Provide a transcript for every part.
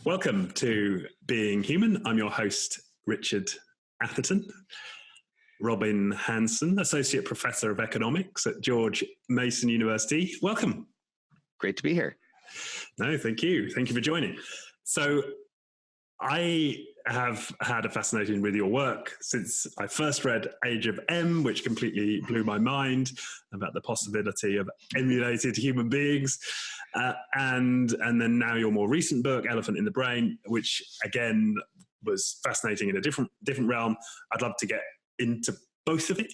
Welcome to Being Human. I'm your host, Richard Atherton. Robin Hanson, Associate Professor of Economics at George Mason University. Welcome. Great to be here. No, thank you. Thank you for joining. So I have had a fascination with your work since I first read Age of M, which completely blew my mind about the possibility of emulated human beings. And then now your more recent book, Elephant in the Brain, which again was fascinating in a different realm. I'd love to get into both of it,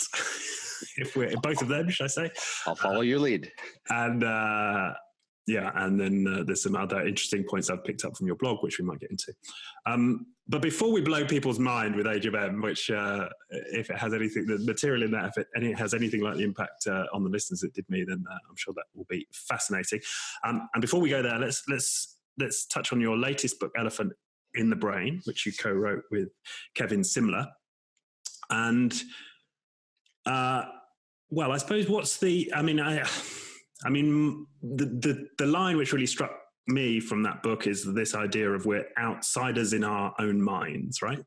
if we're both of them, should I say? I'll follow your lead. And then there's some other interesting points I've picked up from your blog, which we might get into. But before we blow people's mind with Age of M, which if it has anything, the material in that, if it has anything like the impact on the listeners it did me, then I'm sure that will be fascinating. And before we go there, let's touch on your latest book, Elephant in the Brain, which you co-wrote with Kevin Simler. And well, I suppose the line which really struck me from that book is this idea of we're outsiders in our own minds, right?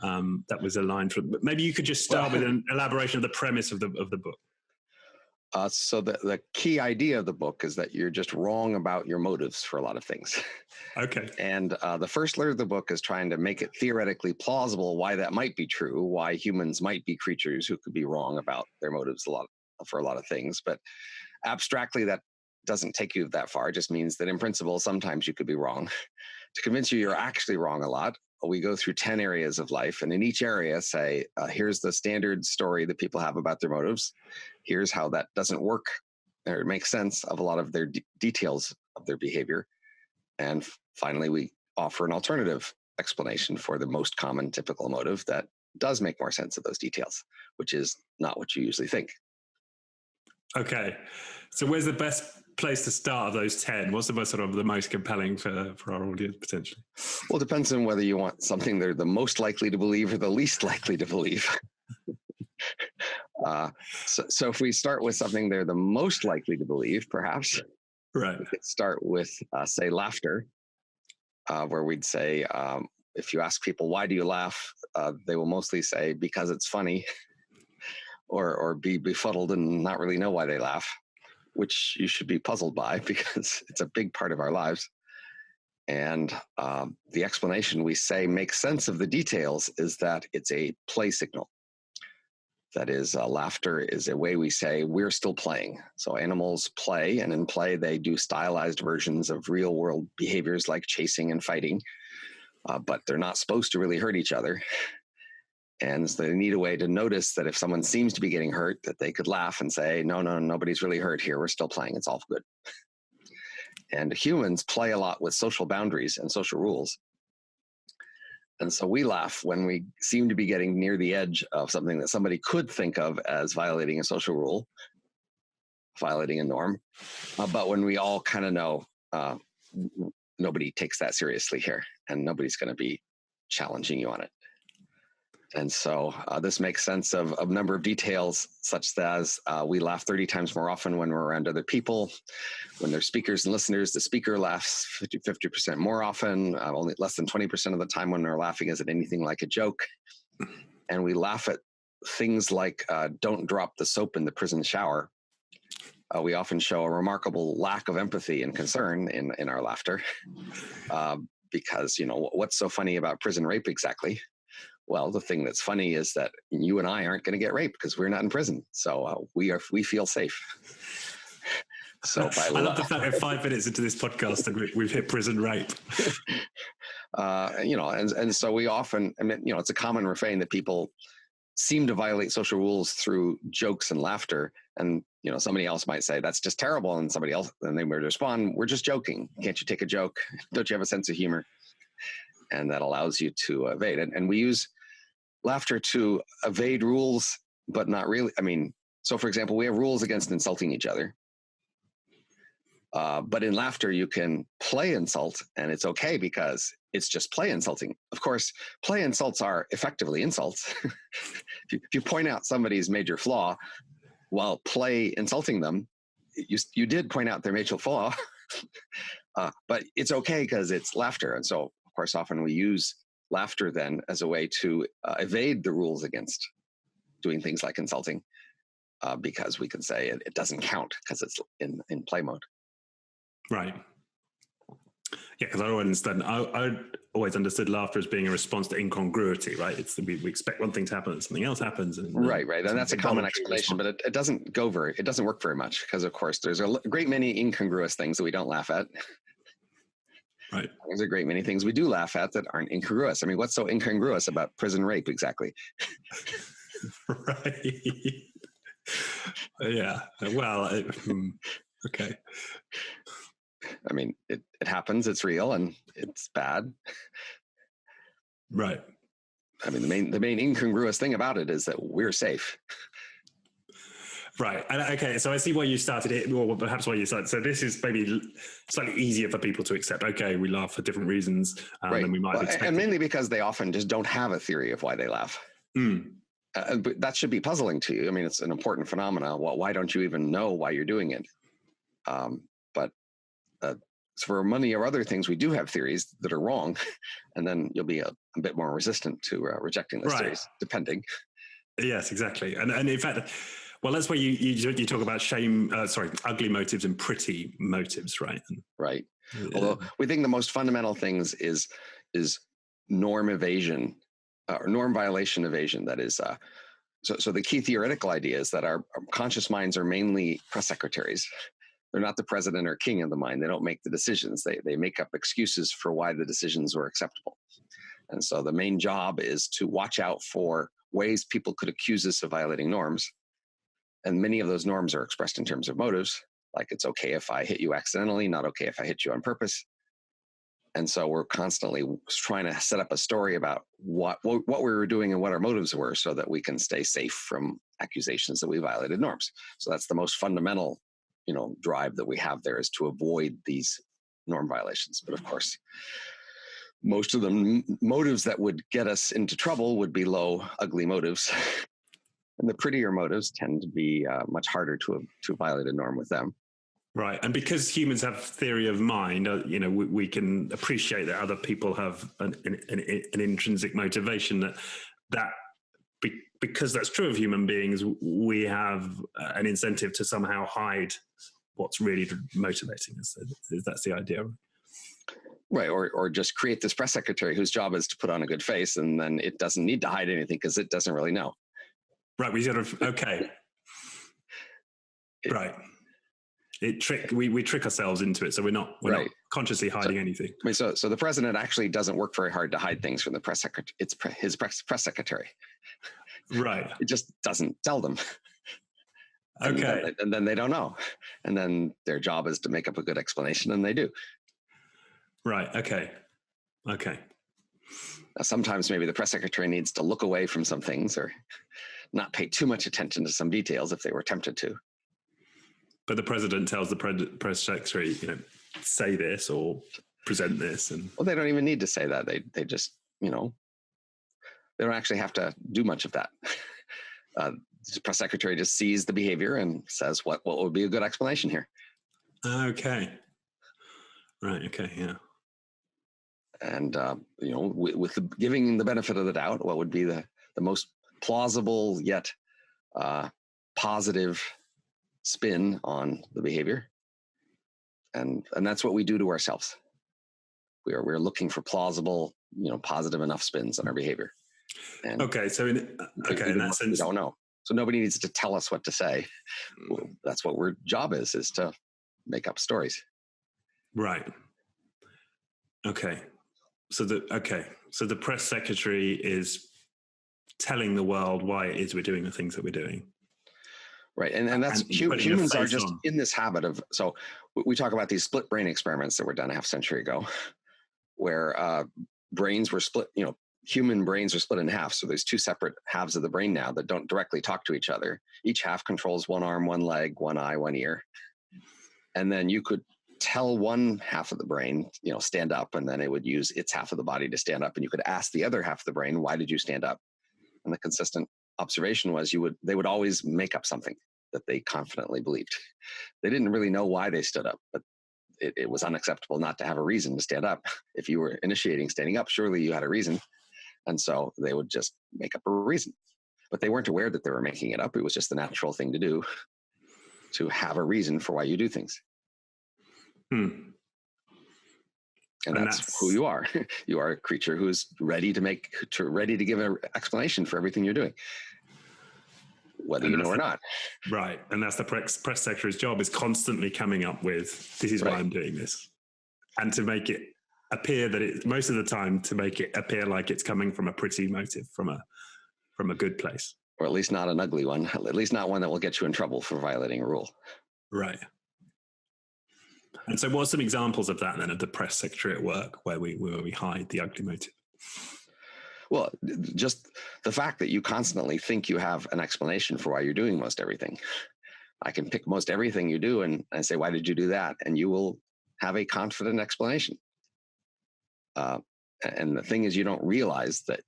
That was a line from. Maybe you could just start with an elaboration of the premise of the book. So the key idea of the book is that you're just wrong about your motives for a lot of things. Okay. And the first third of the book is trying to make it theoretically plausible why that might be true, why humans might be creatures who could be wrong about their motives for a lot of things. But abstractly, that doesn't take you that far. It just means that in principle, sometimes you could be wrong. To convince you you're actually wrong a lot, we go through 10 areas of life, and in each area say, here's the standard story that people have about their motives. Here's how that doesn't work, or it makes sense of a lot of their details of their behavior. And finally, we offer an alternative explanation for the most common typical motive that does make more sense of those details, which is not what you usually think. Okay. So where's the best place to start of those 10? What's the most compelling for our audience potentially? Well, it depends on whether you want something they're the most likely to believe or the least likely to believe. So if we start with something they're the most likely to believe, perhaps, right. We could start with, say, laughter, where we'd say, if you ask people, why do you laugh? They will mostly say, because it's funny, or be befuddled and not really know why they laugh, which you should be puzzled by because it's a big part of our lives. And the explanation we say makes sense of the details is that it's a play signal. That is, laughter is a way we say we're still playing. So animals play, and in play, they do stylized versions of real world behaviors like chasing and fighting, but they're not supposed to really hurt each other. And so they need a way to notice that if someone seems to be getting hurt, that they could laugh and say, no, nobody's really hurt here. We're still playing. It's all good. And humans play a lot with social boundaries and social rules. And so we laugh when we seem to be getting near the edge of something that somebody could think of as violating a social rule, violating a norm. But when we all kind of know nobody takes that seriously here, and nobody's going to be challenging you on it. And so this makes sense of a number of details, such as we laugh 30 times more often when we're around other people. When there's speakers and listeners, the speaker laughs 50% more often. Only less than 20% of the time when we're laughing is it anything like a joke. And we laugh at things like don't drop the soap in the prison shower. We often show a remarkable lack of empathy and concern in our laughter because, what's so funny about prison rape exactly? Well, the thing that's funny is that you and I aren't going to get raped because we're not in prison. So we feel safe. So I love the fact that 5 minutes into this podcast and we've hit prison rape. And so we often, it's a common refrain that people seem to violate social rules through jokes and laughter. And, somebody else might say, that's just terrible. And somebody else, then they would respond, we're just joking. Can't you take a joke? Don't you have a sense of humor? And that allows you to evade it. And we use laughter to evade rules, but not really. So for example, we have rules against insulting each other. But in laughter, you can play insult, and it's okay because it's just play insulting. Of course, play insults are effectively insults. If you point out somebody's major flaw while play insulting them, you did point out their major flaw. But it's okay because it's laughter. And so, of course, often we use laughter then as a way to evade the rules against doing things like insulting, because we can say it doesn't count because it's in play mode. Right. Yeah, because I always understood laughter as being a response to incongruity, right? It's we expect one thing to happen and something else happens. And right. And that's a common explanation, but it doesn't work very much because, of course, there's a great many incongruous things that we don't laugh at. Right. There's a great many things we do laugh at that aren't incongruous. I mean, what's so incongruous about prison rape exactly? Right. Yeah. Well, okay. I mean, it happens. It's real and it's bad. Right. I mean, the main incongruous thing about it is that we're safe. Right. Okay. So I see why you started it, or perhaps why you started. So this is maybe slightly easier for people to accept. Okay, we laugh for different reasons than we might expect. And mainly because they often just don't have a theory of why they laugh. But that should be puzzling to you. I mean, it's an important phenomenon. Well, why don't you even know why you're doing it? But for many or other things, we do have theories that are wrong, and then you'll be a bit more resistant to rejecting those theories, depending. Yes, exactly. And in fact, well, that's where you talk about ugly motives and pretty motives, right? Right. Although we think the most fundamental things is norm evasion, or norm violation evasion. That is, so the key theoretical idea is that our conscious minds are mainly press secretaries. They're not the president or king of the mind. They don't make the decisions. They make up excuses for why the decisions were acceptable. And so the main job is to watch out for ways people could accuse us of violating norms. And many of those norms are expressed in terms of motives, like it's okay if I hit you accidentally, not okay if I hit you on purpose. And so we're constantly trying to set up a story about what we were doing and what our motives were so that we can stay safe from accusations that we violated norms. So that's the most fundamental, drive that we have there, is to avoid these norm violations. But of course, most of the motives that would get us into trouble would be low, ugly motives. And the prettier motives tend to be much harder to violate a norm with them. Right. And because humans have theory of mind, we can appreciate that other people have an intrinsic motivation that because that's true of human beings, we have an incentive to somehow hide what's really motivating us. That's the idea. Right. Or just create this press secretary whose job is to put on a good face, and then it doesn't need to hide anything because it doesn't really know. Right. Okay. Right. We trick ourselves into it, so we're not consciously hiding anything. I mean, so the president actually doesn't work very hard to hide things from the press secretary. It's his press secretary. Right. It just doesn't tell them. Okay. And then they don't know. And then their job is to make up a good explanation, and they do. Right. Okay. Now, sometimes maybe the press secretary needs to look away from some things or not pay too much attention to some details if they were tempted to. But the president tells the press secretary, say this or present this. Well, they don't even need to say that. They just, they don't actually have to do much of that. The press secretary just sees the behavior and says, what would be a good explanation here? Okay. Right. Okay. Yeah. And, with giving the benefit of the doubt, what would be the most plausible yet positive spin on the behavior. And that's what we do to ourselves. We're looking for plausible, positive enough spins on our behavior. And so in that sense, we don't know. So nobody needs to tell us what to say. That's what our job is to make up stories. Right. Okay. So the press secretary is telling the world why it is we're doing the things that we're doing. Right. And that's humans are just in this habit of, so we talk about these split brain experiments that were done a half century ago, where brains were split, human brains are split in half. So there's two separate halves of the brain now that don't directly talk to each other. Each half controls one arm, one leg, one eye, one ear. And then you could tell one half of the brain, stand up, and then it would use its half of the body to stand up. And you could ask the other half of the brain, why did you stand up? And the consistent observation was they would always make up something that they confidently believed. They didn't really know why they stood up, but it was unacceptable not to have a reason to stand up. If you were initiating standing up, surely you had a reason. And so they would just make up a reason. But they weren't aware that they were making it up. It was just the natural thing to do, to have a reason for why you do things. And that's who you are. You are a creature who's ready to give an explanation for everything you're doing, whether you know or not. Right. And that's the press secretary's job, is constantly coming up with, this is why I'm doing this. And to make it appear that most of the time, to make it appear like it's coming from a pretty motive, from a good place. Or at least not an ugly one, at least not one that will get you in trouble for violating a rule. Right. And so what are some examples of that then, of the press secretary at work where we hide the ugly motive? Well, just the fact that you constantly think you have an explanation for why you're doing most everything. I can pick most everything you do and say, why did you do that? And you will have a confident explanation. And the thing is, you don't realize that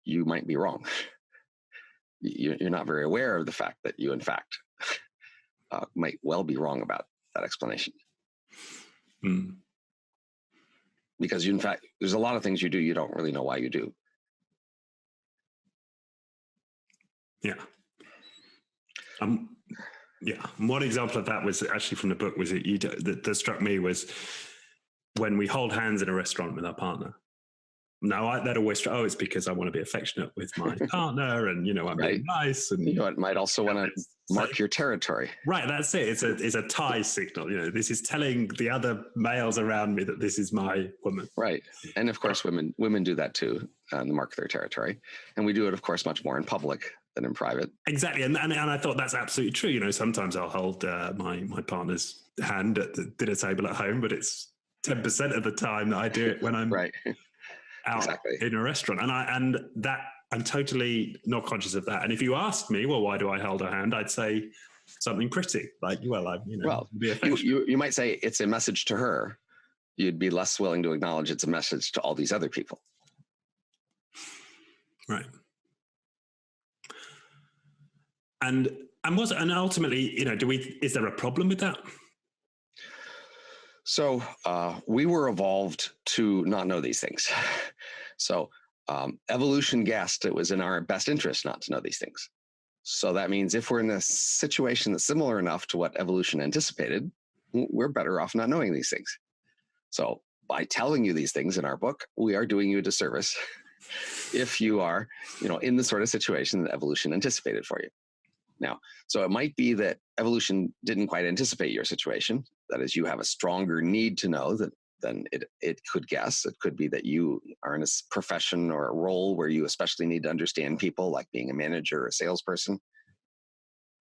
you might be wrong. You're not very aware of the fact that you, in fact, might well be wrong about that explanation. Because in fact, there's a lot of things you do you don't really know why you do. Yeah. Yeah. One example of that was actually from the book, was that struck me was when we hold hands in a restaurant with our partner. Now that always, it's because I want to be affectionate with my partner, and I'm being nice, and it might also want to mark your territory. Right, that's it. It's a tie signal. This is telling the other males around me that this is my woman. Right, and of course, women do that too, mark their territory, and we do it, of course, much more in public than in private. Exactly, and I thought that's absolutely true. Sometimes I'll hold my partner's hand at the dinner table at home, but it's 10% of the time that I do it when I'm right. out in a restaurant. And that I'm totally not conscious of that. And if you asked me, well, why do I hold her hand? I'd say something pretty, like, you might say it's a message to her. You'd be less willing to acknowledge it's a message to all these other people. Right. And ultimately, is there a problem with that? So we were evolved to not know these things. So evolution guessed it was in our best interest not to know these things. So that means if we're in a situation that's similar enough to what evolution anticipated, we're better off not knowing these things. So by telling you these things in our book, we are doing you a disservice if you are, in the sort of situation that evolution anticipated for you. Now, so it might be that evolution didn't quite anticipate your situation. That is, you have a stronger need to know than it could guess. It could be that you are in a profession or a role where you especially need to understand people, like being a manager or a salesperson.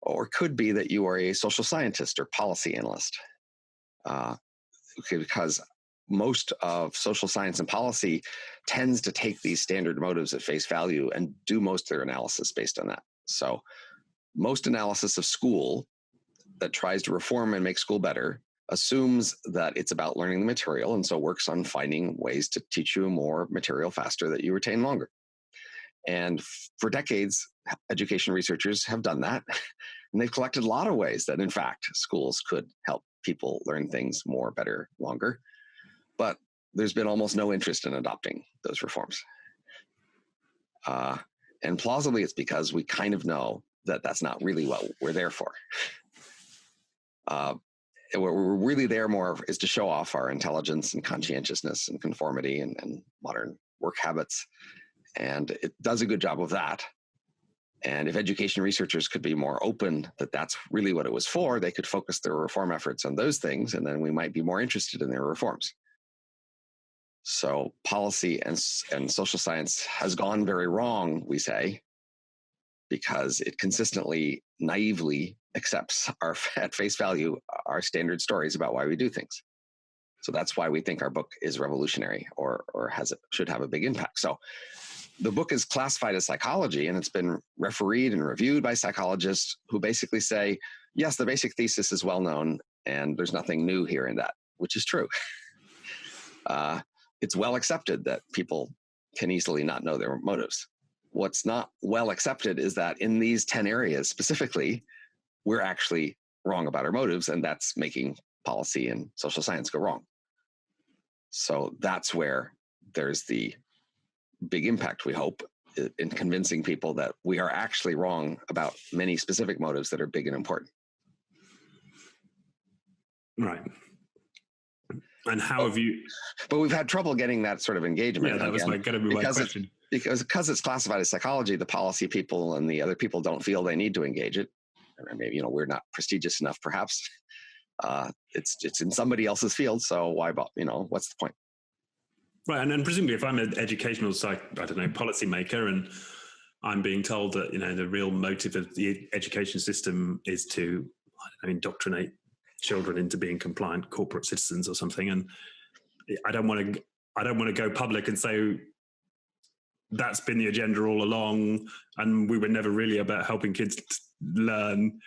Or it could be that you are a social scientist or policy analyst. Because most of social science and policy tends to take these standard motives at face value and do most of their analysis based on that. So most analysis of school that tries to reform and make school better assumes that it's about learning the material, and so works on finding ways to teach you more material faster that you retain longer. And for decades, education researchers have done that, and they've collected a lot of ways that, in fact, schools could help people learn things more, better, longer. But there's been almost no interest in adopting those reforms. And plausibly, it's because we kind of know that that's not really what we're there for. What we're really there more is to show off our intelligence and conscientiousness and conformity and modern work habits. And it does a good job of that. And if education researchers could be more open that that's really what it was for, they could focus their reform efforts on those things, and then we might be more interested in their reforms. So policy and social science has gone very wrong, we say, because it consistently, naively accepts at face value our standard stories about why we do things. So that's why we think our book is revolutionary or should have a big impact. So the book is classified as psychology, and it's been refereed and reviewed by psychologists who basically say, yes, the basic thesis is well known, and there's nothing new here in that, which is true. It's well accepted that people can easily not know their motives. What's not well accepted is that in these 10 areas specifically, we're actually wrong about our motives, and that's making policy and social science go wrong. So that's where there's the big impact, we hope, in convincing people that we are actually wrong about many specific motives that are big and important. Right. And how have you? But we've had trouble getting that sort of engagement. Yeah, that was going to be my question. Because it's classified as psychology, the policy people and the other people don't feel they need to engage it. Or maybe, we're not prestigious enough, perhaps. It's in somebody else's field, so why, what's the point? Right, and presumably if I'm an educational policymaker, and I'm being told that, the real motive of the education system is to, indoctrinate children into being compliant corporate citizens or something, and I don't want to go public and say that's been the agenda all along, and we were never really about helping kids learn.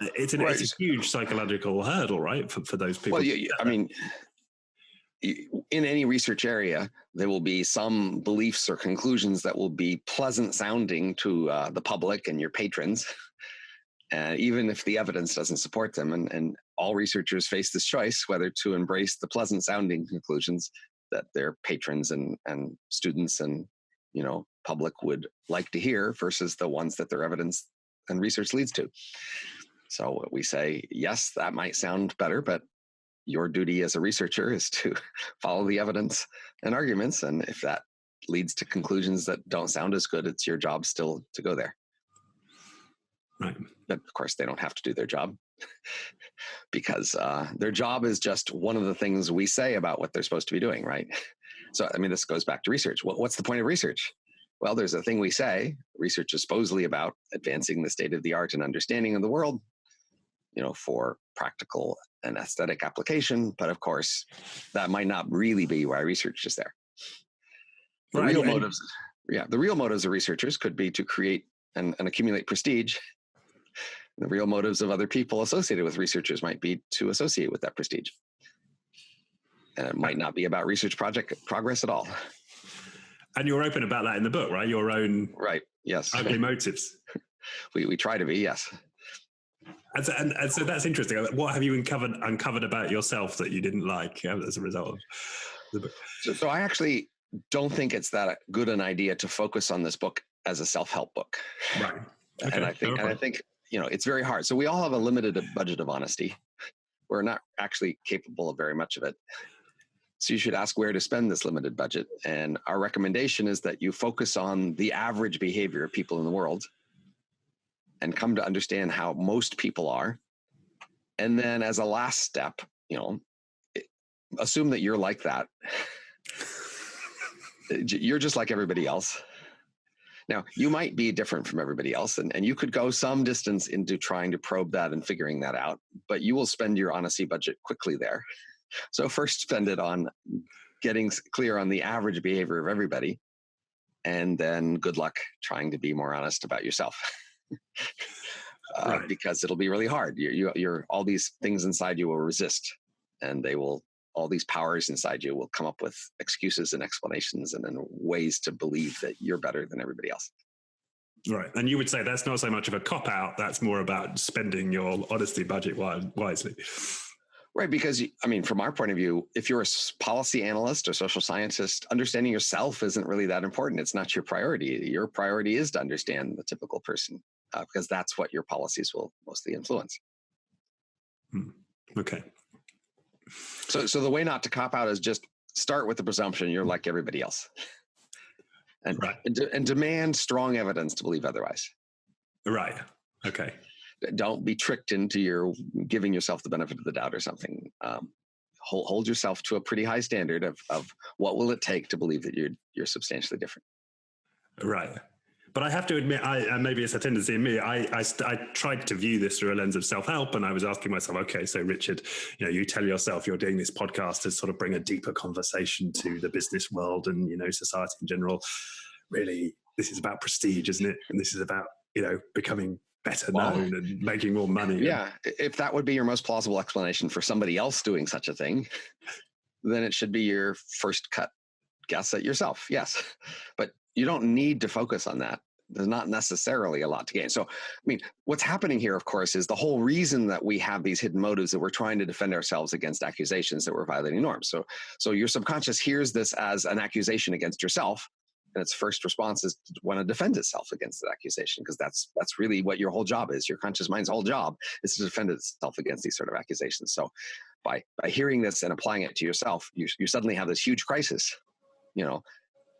It's a huge psychological hurdle, right, for those people. Well, in any research area, there will be some beliefs or conclusions that will be pleasant sounding to the public and your patrons, even if the evidence doesn't support them. And all researchers face this choice, whether to embrace the pleasant sounding conclusions that their patrons and students and public would like to hear versus the ones that their evidence and research leads to. So we say, yes, that might sound better, but your duty as a researcher is to follow the evidence and arguments. And if that leads to conclusions that don't sound as good, it's your job still to go there. Right. But of course, they don't have to do their job because their job is just one of the things we say about what they're supposed to be doing, right? So, this goes back to research. What's the point of research? Well, there's a thing we say. Research is supposedly about advancing the state of the art and understanding of the world, for practical and aesthetic application. But of course, that might not really be why research is there. The real motives of researchers could be to create and accumulate prestige. The real motives of other people associated with researchers might be to associate with that prestige. And it might not be about research project progress at all. And you're open about that in the book, right? Your own yes, ugly motives. We try to be, yes. And so that's interesting. What have you uncovered about yourself that you didn't like as a result of the book? So I actually don't think it's that good an idea to focus on this book as a self-help book. Right. Okay. And I think it's very hard. So we all have a limited budget of honesty. We're not actually capable of very much of it. So you should ask where to spend this limited budget. And our recommendation is that you focus on the average behavior of people in the world and come to understand how most people are. And then as a last step, assume that you're like that. You're just like everybody else. Now, you might be different from everybody else, and you could go some distance into trying to probe that and figuring that out, but you will spend your honesty budget quickly there. So first spend it on getting clear on the average behavior of everybody, and then good luck trying to be more honest about yourself. Right. Because it'll be really hard. You're all these things inside you will resist, and all these powers inside you will come up with excuses and explanations and then ways to believe that you're better than everybody else. Right. And you would say that's not so much of a cop-out, that's more about spending your honesty budget wisely. Right, because, from our point of view, if you're a policy analyst or social scientist, understanding yourself isn't really that important. It's not your priority. Your priority is to understand the typical person, because that's what your policies will mostly influence. Okay. So the way not to cop out is just start with the presumption you're like everybody else, and demand strong evidence to believe otherwise. Right. Okay. Don't be tricked into your giving yourself the benefit of the doubt or something. Hold yourself to a pretty high standard of what will it take to believe that you're substantially different. Right. But I have to admit, maybe it's a tendency in me. I tried to view this through a lens of self-help, and I was asking myself, okay, so Richard, you tell yourself you're doing this podcast to sort of bring a deeper conversation to the business world and society in general. Really, this is about prestige, isn't it? And this is about becoming better known and making more money. Yeah, if that would be your most plausible explanation for somebody else doing such a thing, then it should be your first cut guess at yourself. Yes, but you don't need to focus on that. there's not necessarily a lot to gain. So, I mean, what's happening here, of course, is the whole reason that we have these hidden motives that we're trying to defend ourselves against accusations that we're violating norms. So your subconscious hears this as an accusation against yourself, and its first response is to want to defend itself against that accusation, because that's really what your whole job is. Your conscious mind's whole job is to defend itself against these sort of accusations. So by hearing this and applying it to yourself, you suddenly have this huge crisis.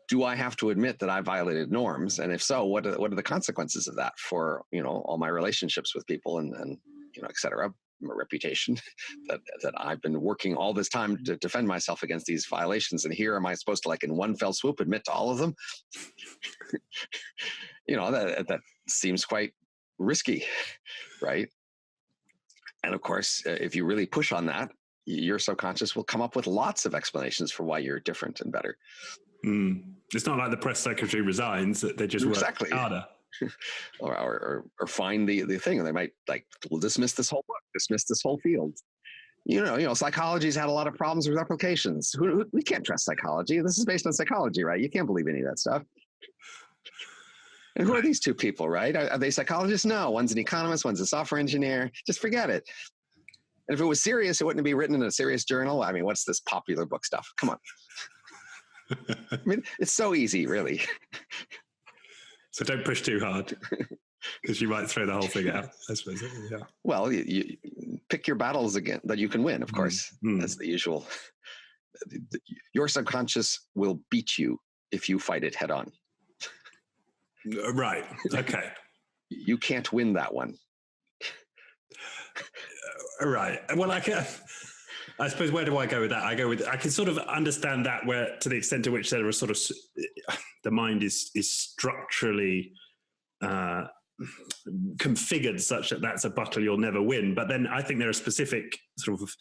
Do I have to admit that I violated norms? And if so, what are the consequences of that for, all my relationships with people and et cetera, my reputation that I've been working all this time to defend myself against these violations. And here am I supposed to, like, in one fell swoop, admit to all of them? That seems quite risky, right? And of course, if you really push on that, your subconscious will come up with lots of explanations for why you're different and better. It's not like the press secretary resigns; they just work harder, or find the thing, and they might we'll dismiss this whole book, dismiss this whole field. Psychology's had a lot of problems with replications. We can't trust psychology. This is based on psychology, right? You can't believe any of that stuff. And who are these two people, right? Are they psychologists? No, one's an economist, one's a software engineer. Just forget it. And if it was serious, it wouldn't be written in a serious journal. I mean, what's this popular book stuff? Come on. I mean, it's so easy, really. So don't push too hard, because you might throw the whole thing out, I suppose. Yeah. Well, you pick your battles again that you can win, of course. That's the usual. Your subconscious will beat you if you fight it head on. Right. Okay. You can't win that one. Right. Well, I suppose, where do I go with that? I can sort of understand that, where, to the extent to which there are sort of, the mind is structurally configured such that that's a battle you'll never win. But then I think there are specific sort of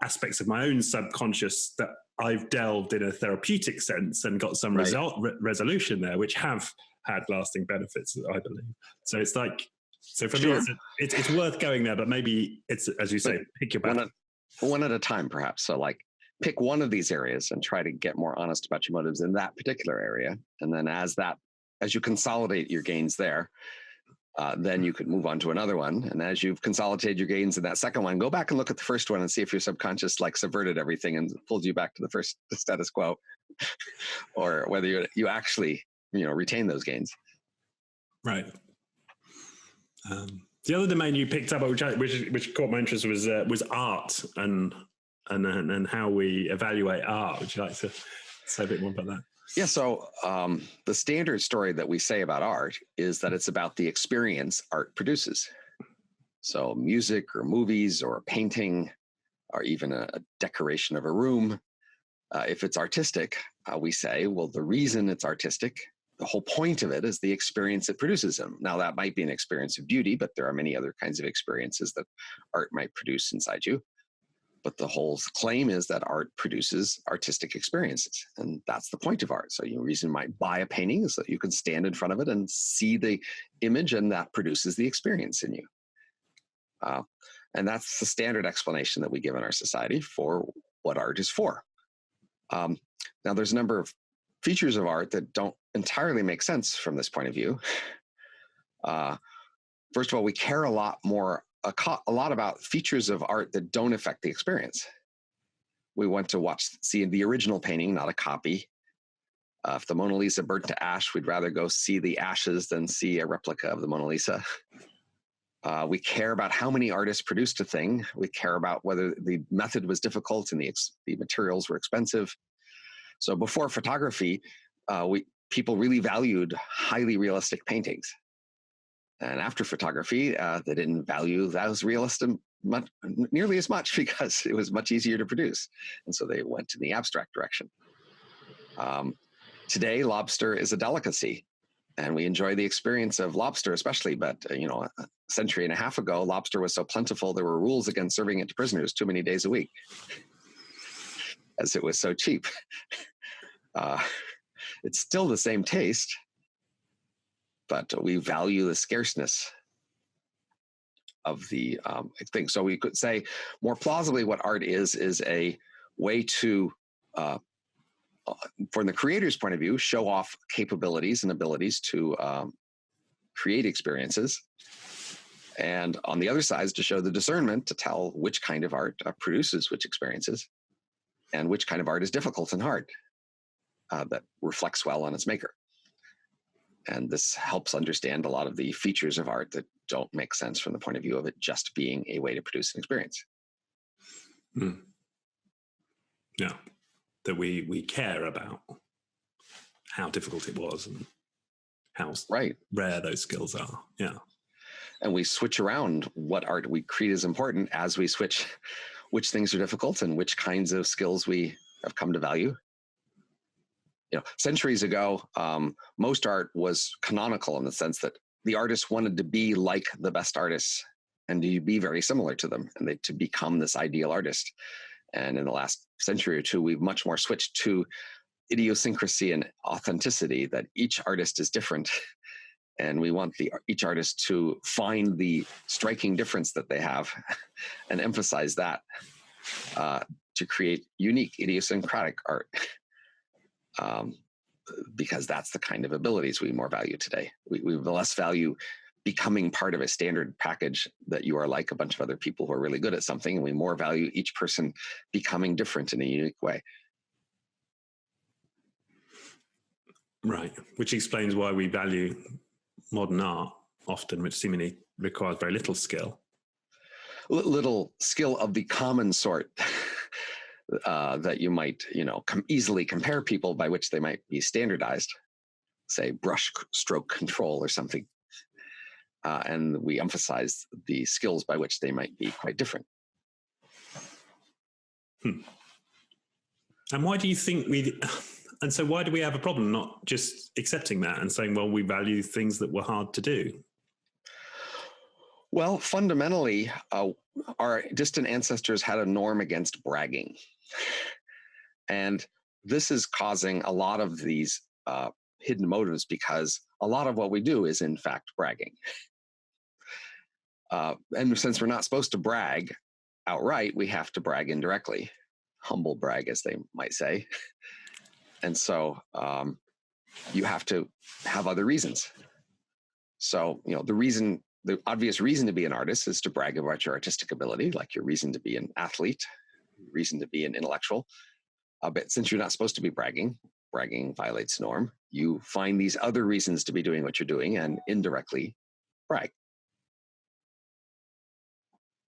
aspects of my own subconscious that I've delved in a therapeutic sense and got some resolution there, which have had lasting benefits, I believe. So it's like, so for me, it's worth going there, but maybe it's, as you say, pick your battle. One at a time, perhaps. So pick one of these areas and try to get more honest about your motives in that particular area. And then as you consolidate your gains there, then you could move on to another one. And as you've consolidated your gains in that second one, go back and look at the first one and see if your subconscious subverted everything and pulled you back to the status quo, or whether you actually, retain those gains. Right. The other domain you picked up, which caught my interest, was art and how we evaluate art. Would you like to say a bit more about that? Yeah. So the standard story that we say about art is that it's about the experience art produces. So music or movies or painting, or even a decoration of a room. If it's artistic, we say, well, the reason it's artistic, the whole point of it, is the experience it produces them. Now, that might be an experience of beauty, but there are many other kinds of experiences that art might produce inside you. But the whole claim is that art produces artistic experiences, and that's the point of art. So the reason you might buy a painting is that you can stand in front of it and see the image, and that produces the experience in you. And that's the standard explanation that we give in our society for what art is for. Now, there's a number of features of art that don't entirely make sense from this point of view. First of all, we care a lot about features of art that don't affect the experience. We want to see the original painting, not a copy. If the Mona Lisa burnt to ash, we'd rather go see the ashes than see a replica of the Mona Lisa. We care about how many artists produced a thing. We care about whether the method was difficult and the materials were expensive. So before photography, people really valued highly realistic paintings. And after photography, they didn't value those realistic nearly as much, because it was much easier to produce. And so they went in the abstract direction. Today, lobster is a delicacy, and we enjoy the experience of lobster especially. But, a century and a half ago, lobster was so plentiful, there were rules against serving it to prisoners too many days a week, as it was so cheap. It's still the same taste, but we value the scarceness of the thing. So we could say more plausibly what art is a way to, from the creator's point of view, show off capabilities and abilities to create experiences. And on the other side is to show the discernment to tell which kind of art produces which experiences and which kind of art is difficult and hard, that reflects well on its maker. And this helps understand a lot of the features of art that don't make sense from the point of view of it just being a way to produce an experience. Yeah, that we care about how difficult it was and how rare those skills are. Yeah. And we switch around what art we treat as important as we switch which things are difficult and which kinds of skills we have come to value. Centuries ago, most art was canonical in the sense that the artist wanted to be like the best artists and to be very similar to them and to become this ideal artist. And in the last century or two, we've much more switched to idiosyncrasy and authenticity, that each artist is different. And we want each artist to find the striking difference that they have and emphasize that to create unique, idiosyncratic art. Because that's the kind of abilities we more value today. We less value becoming part of a standard package that you are like a bunch of other people who are really good at something, and we more value each person becoming different in a unique way. Right, which explains why we value modern art often, which seemingly requires very little skill. Little skill of the common sort. That you might, easily compare people by which they might be standardized, say brush stroke control or something. And we emphasize the skills by which they might be quite different. And why do you think and so why do we have a problem not just accepting that and saying, well, we value things that were hard to do? Well, fundamentally, our distant ancestors had a norm against bragging. And this is causing a lot of these hidden motives, because a lot of what we do is, in fact, bragging. And since we're not supposed to brag outright, we have to brag indirectly. Humble brag, as they might say. And so you have to have other reasons. So, the obvious reason to be an artist is to brag about your artistic ability, like your reason to be an athlete, reason to be an intellectual. But since you're not supposed to be bragging violates norm, you find these other reasons to be doing what you're doing and indirectly brag.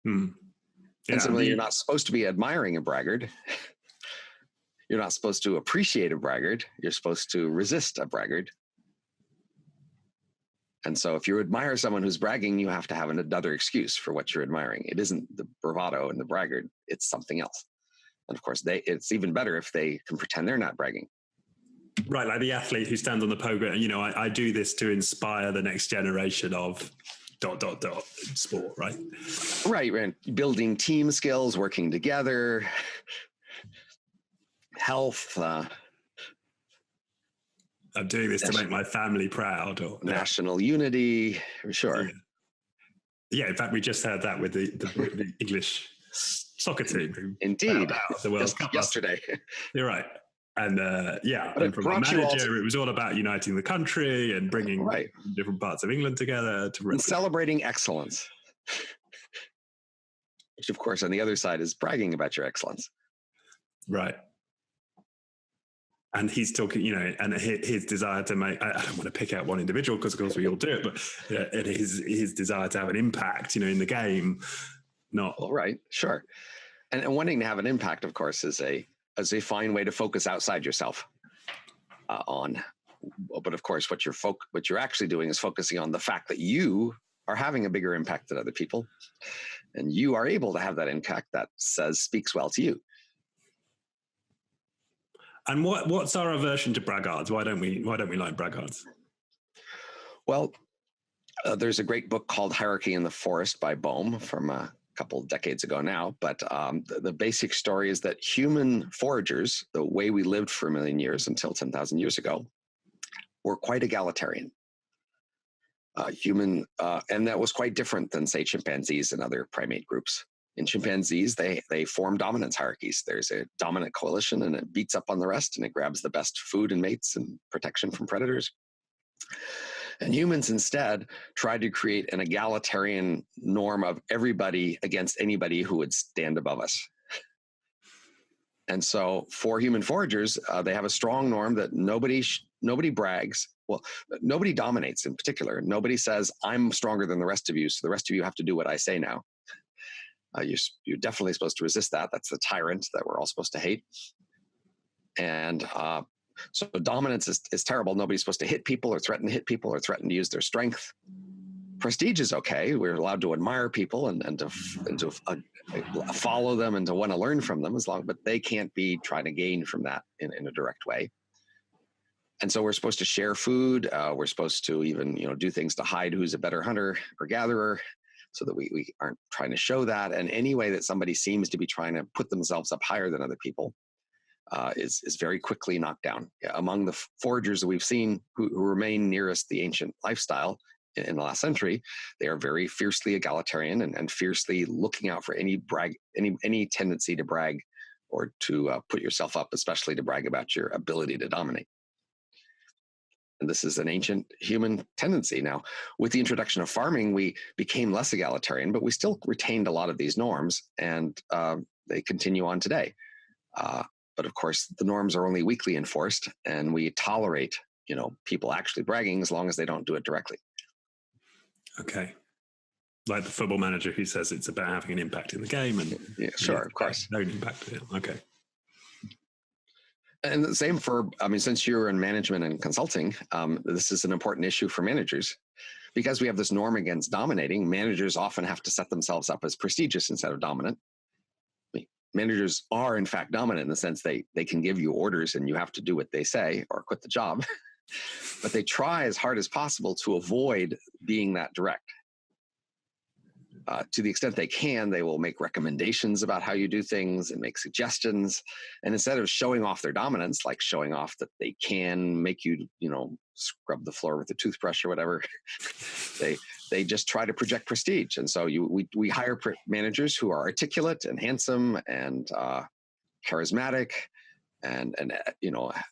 Yeah, and similarly, you're not supposed to be admiring a braggart. You're not supposed to appreciate a braggart. You're supposed to resist a braggart. And so if you admire someone who's bragging, you have to have another excuse for what you're admiring. It isn't the bravado and the braggart, it's something else. And of course, it's even better if they can pretend they're not bragging. Right, like the athlete who stands on the Pogram, I do this to inspire the next generation of ... sport, right? Right, building team skills, working together, health. I'm doing this to make my family proud. Or national unity, sure. Yeah, in fact, we just heard that with the English soccer team. Indeed. The World Cup yesterday. You're right. And and from our manager, it was all about uniting the country and bringing different parts of England together. And celebrating excellence. Which, of course, on the other side is bragging about your excellence. Right. And he's talking, and his desire to make, I don't want to pick out one individual because of course we all do it, but his desire to have an impact, in the game, not. Well, right, sure. And wanting to have an impact, of course, is a fine way to focus outside yourself on. But of course, what you're actually doing is focusing on the fact that you are having a bigger impact than other people. And you are able to have that impact that speaks well to you. And what's our aversion to braggarts? Why don't we like braggarts? Well, there's a great book called Hierarchy in the Forest by Bohm from a couple of decades ago now. But the basic story is that human foragers, the way we lived for 1 million years until 10,000 years ago, were quite egalitarian. And that was quite different than, say, chimpanzees and other primate groups. In chimpanzees, they form dominance hierarchies. There's a dominant coalition and it beats up on the rest and it grabs the best food and mates and protection from predators. And humans instead tried to create an egalitarian norm of everybody against anybody who would stand above us. And so for human foragers, they have a strong norm that nobody brags. Well, nobody dominates in particular. Nobody says, I'm stronger than the rest of you, so the rest of you have to do what I say now. You're definitely supposed to resist that. That's the tyrant that we're all supposed to hate. And so dominance is terrible. Nobody's supposed to hit people or threaten to hit people or threaten to use their strength. Prestige is okay. We're allowed to admire people and to follow them and to want to learn from them but they can't be trying to gain from that in a direct way. And so we're supposed to share food. We're supposed to even, do things to hide who's a better hunter or gatherer so that we aren't trying to show that. And any way that somebody seems to be trying to put themselves up higher than other people is very quickly knocked down. Among the foragers that we've seen who remain nearest the ancient lifestyle in the last century, they are very fiercely egalitarian and fiercely looking out for any tendency to brag or to put yourself up, especially to brag about your ability to dominate. And this is an ancient human tendency. Now, with the introduction of farming, we became less egalitarian, but we still retained a lot of these norms, and they continue on today. But of course, the norms are only weakly enforced, and we tolerate, people actually bragging as long as they don't do it directly. Okay. Like the football manager who says it's about having an impact in the game, and sure, of course, no impact. Okay. And the same since you're in management and consulting, this is an important issue for managers because we have this norm against dominating. Managers often have to set themselves up as prestigious instead of dominant. Managers are in fact dominant in the sense they can give you orders and you have to do what they say or quit the job, but they try as hard as possible to avoid being that direct. To the extent they can, they will make recommendations about how you do things and make suggestions. And instead of showing off their dominance, like showing off that they can make you, scrub the floor with a toothbrush or whatever, they just try to project prestige. And so we hire managers who are articulate and handsome and charismatic and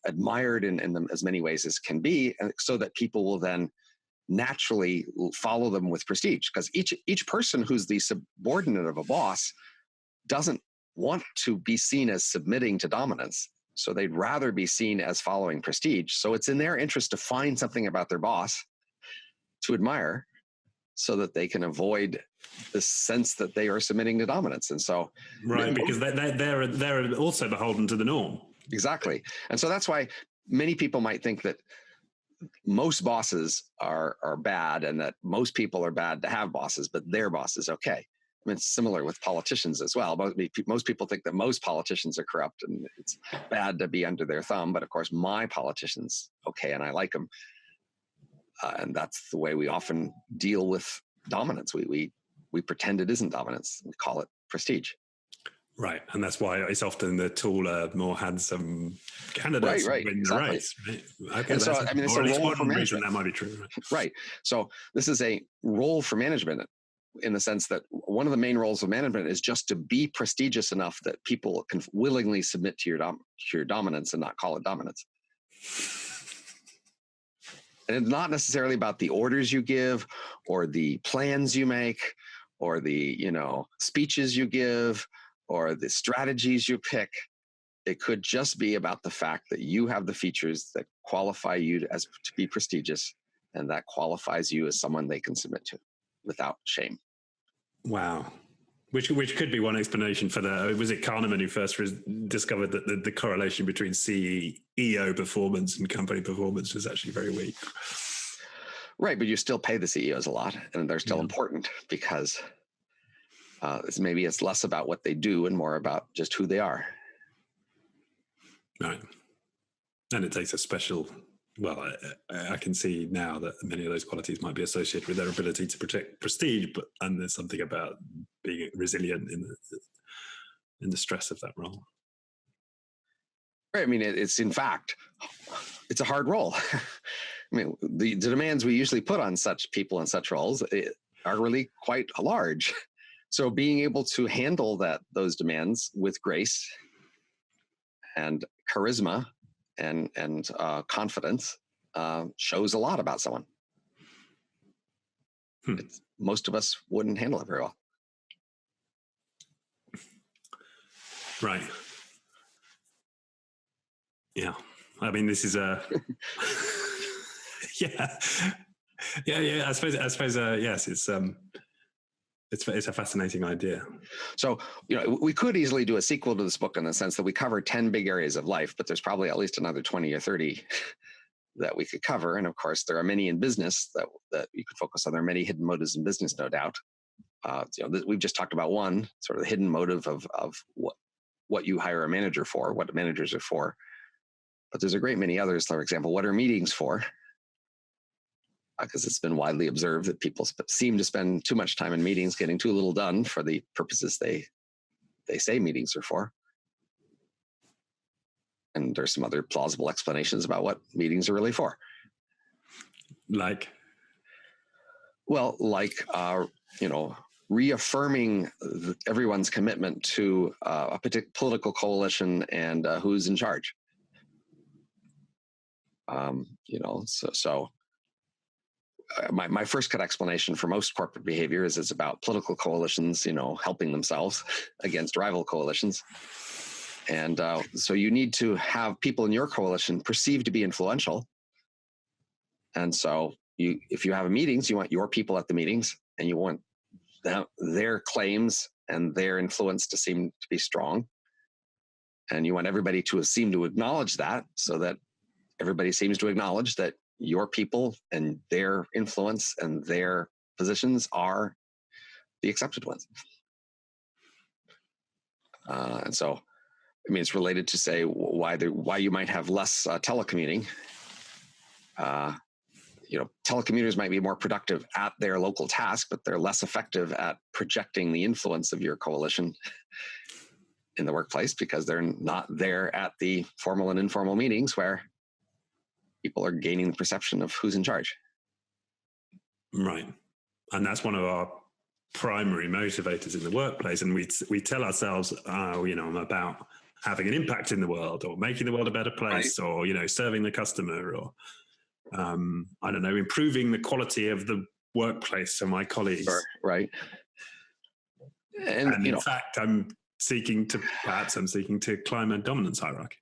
admired in as many ways as can be, so that people will then naturally follow them with prestige, because each person who's the subordinate of a boss doesn't want to be seen as submitting to dominance. So they'd rather be seen as following prestige. So it's in their interest to find something about their boss to admire so that they can avoid the sense that they are submitting to dominance. And so because they're also beholden to the norm. Exactly. And so that's why many people might think that most bosses are bad and that most people are bad to have bosses, but their boss is okay. I mean, it's similar with politicians as well. Most people think that most politicians are corrupt and it's bad to be under their thumb. But of course, my politician's okay and I like them. And that's the way we often deal with dominance. We pretend it isn't dominance. We call it prestige. Right. And that's why it's often the taller, more handsome candidates win the race. Right? Okay. And so, it's a role for management. That might be true. Right. So this is a role for management in the sense that one of the main roles of management is just to be prestigious enough that people can willingly submit to your dominance and not call it dominance. And it's not necessarily about the orders you give or the plans you make or the, speeches you give or the strategies you pick. It could just be about the fact that you have the features that qualify you to be prestigious, and that qualifies you as someone they can submit to without shame. Wow. Which could be one explanation for was it Kahneman who first discovered that the correlation between CEO performance and company performance was actually very weak. Right, but you still pay the CEOs a lot, and they're still important because maybe it's less about what they do and more about just who they are. Right. And it takes a special, I can see now that many of those qualities might be associated with their ability to protect prestige, and there's something about being resilient in the stress of that role. Right. I mean, it's in fact, it's a hard role. I mean, the demands we usually put on such people in such roles are really quite large. So being able to handle those demands with grace and charisma and confidence shows a lot about someone. Most of us wouldn't handle it very well. Right. Yeah. I mean, this is a, yeah. I suppose, yes, it's a fascinating idea. So, we could easily do a sequel to this book in the sense that we cover 10 big areas of life, but there's probably at least another 20 or 30 that we could cover. And of course, there are many in business that you could focus on. There are many hidden motives in business, no doubt. We've just talked about one sort of the hidden motive of what you hire a manager for, what managers are for. But there's a great many others. For example, what are meetings for? Because it's been widely observed that people seem to spend too much time in meetings, getting too little done for the purposes they say meetings are for. And there's some other plausible explanations about what meetings are really for. Like reaffirming everyone's commitment to a particular political coalition and who's in charge. My first cut explanation for most corporate behavior is it's about political coalitions, helping themselves against rival coalitions. And so you need to have people in your coalition perceived to be influential. And so if you have meetings, you want your people at the meetings, and you want their claims and their influence to seem to be strong. And you want everybody to seem to acknowledge that, so that everybody seems to acknowledge that your people and their influence and their positions are the accepted ones. And so, it's related to say why you might have less telecommuting. Telecommuters might be more productive at their local task, but they're less effective at projecting the influence of your coalition in the workplace because they're not there at the formal and informal meetings where people are gaining the perception of who's in charge. Right. And that's one of our primary motivators in the workplace. And we tell ourselves, I'm about having an impact in the world, or making the world a better place, right, or, serving the customer, or, improving the quality of the workplace for my colleagues. Sure. Right. And in fact, I'm seeking to climb a dominance hierarchy.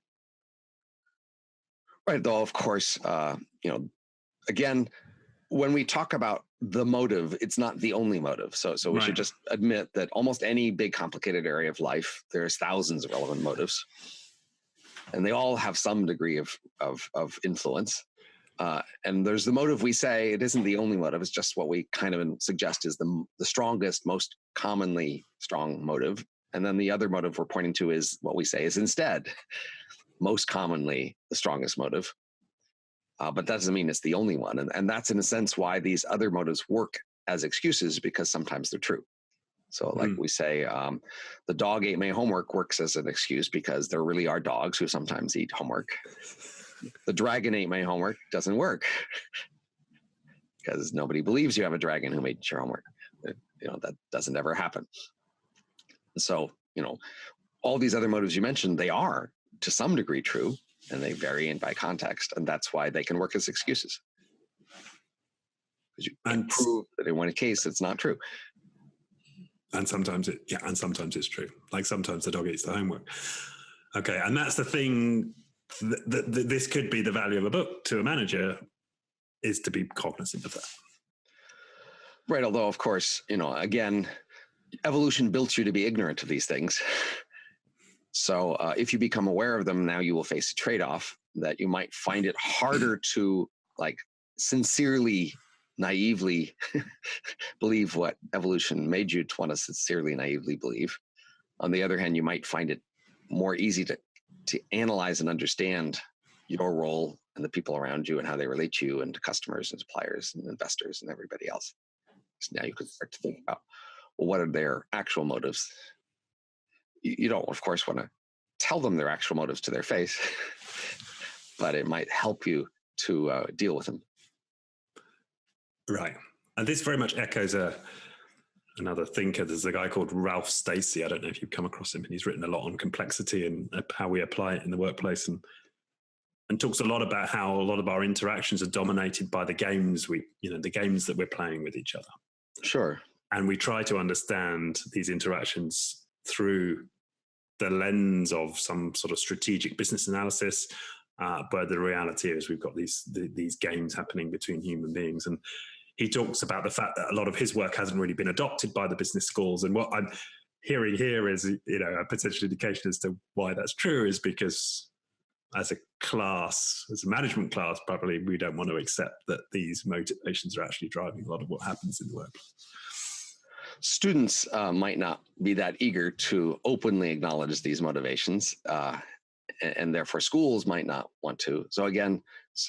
Right. Though, of course, again, when we talk about the motive, it's not the only motive. So we should just admit that almost any big, complicated area of life, there's thousands of relevant motives, and they all have some degree of influence. And there's the motive we say it isn't the only motive. It's just what we kind of suggest is the strongest, most commonly strong motive. And then the other motive we're pointing to is what we say is instead most commonly the strongest motive. But that doesn't mean it's the only one. And that's in a sense why these other motives work as excuses, because sometimes they're true. So like we say, the dog ate my homework works as an excuse because there really are dogs who sometimes eat homework. The dragon ate my homework doesn't work because nobody believes you have a dragon who made your homework. That doesn't ever happen. So, all these other motives you mentioned, they are to some degree true, and they vary by context, and that's why they can work as excuses. Because you can prove that in one case it's not true. And sometimes it's true. Like sometimes the dog eats the homework. Okay, and that's the thing. This could be the value of a book to a manager, is to be cognizant of that. Right. Although, of course, again, evolution built you to be ignorant of these things. So if you become aware of them, now you will face a trade-off that you might find it harder to sincerely, naively believe what evolution made you to want to sincerely, naively believe. On the other hand, you might find it more easy to analyze and understand your role and the people around you and how they relate to you and to customers and suppliers and investors and everybody else. So now you can start to think about, well, what are their actual motives? You don't, of course, want to tell them their actual motives to their face, but it might help you to deal with them. Right. And this very much echoes another thinker. There's a guy called Ralph Stacey. I don't know if you've come across him, and he's written a lot on complexity and how we apply it in the workplace, and talks a lot about how a lot of our interactions are dominated by the games the games that we're playing with each other. Sure. And we try to understand these interactions through the lens of some sort of strategic business analysis. But the reality is we've got these games happening between human beings. And he talks about the fact that a lot of his work hasn't really been adopted by the business schools. And what I'm hearing here is, a potential indication as to why that's true is because as a class, as a management class, probably we don't want to accept that these motivations are actually driving a lot of what happens in the workplace. Students might not be that eager to openly acknowledge these motivations, and therefore schools might not want to. So again,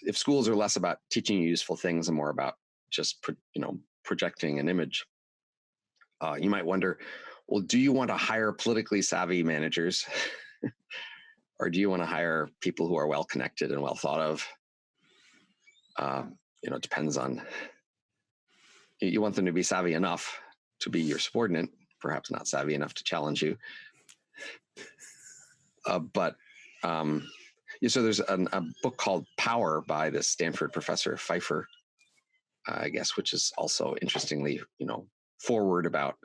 if schools are less about teaching you useful things and more about just projecting an image, you might wonder, well, do you want to hire politically savvy managers? Or do you want to hire people who are well connected and well thought of? It depends on, you want them to be savvy enough to be your subordinate, perhaps not savvy enough to challenge you. So there's a book called Power by this Stanford professor, Pfeiffer, I guess, which is also interestingly, forward about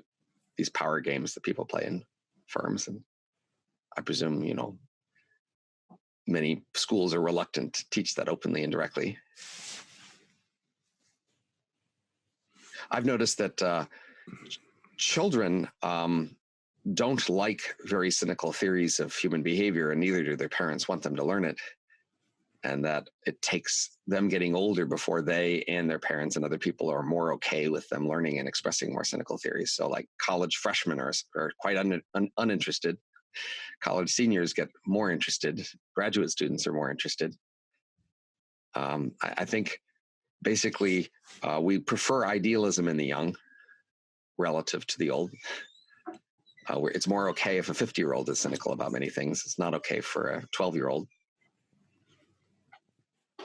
these power games that people play in firms. And I presume, many schools are reluctant to teach that openly and directly. I've noticed that children don't like very cynical theories of human behavior, and neither do their parents want them to learn it. And that it takes them getting older before they and their parents and other people are more okay with them learning and expressing more cynical theories. So like college freshmen are quite uninterested. College seniors get more interested. Graduate students are more interested. I think basically we prefer idealism in the young relative to the old. It's more okay if a 50-year-old is cynical about many things. It's not okay for a 12-year-old.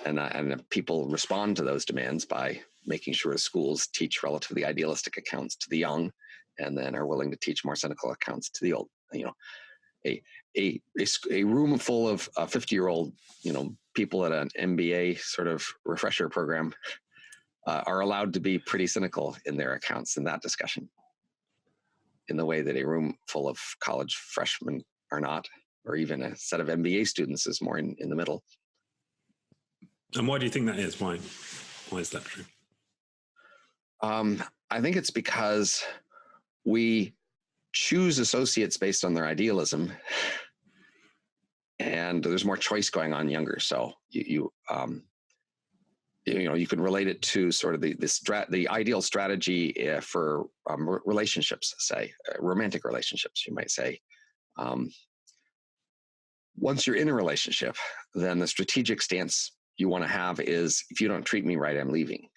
And people respond to those demands by making sure schools teach relatively idealistic accounts to the young, and then are willing to teach more cynical accounts to the old. A room full of 50-year-old, people at an MBA sort of refresher program are allowed to be pretty cynical in their accounts in that discussion, in the way that a room full of college freshmen are not, or even a set of MBA students is more in the middle. And why do you think that is? Why is that true? I think it's because we choose associates based on their idealism, and there's more choice going on younger. So you can relate it to sort of the ideal strategy for relationships, say romantic relationships. You might say, once you're in a relationship, then the strategic stance you want to have is, if you don't treat me right, I'm leaving.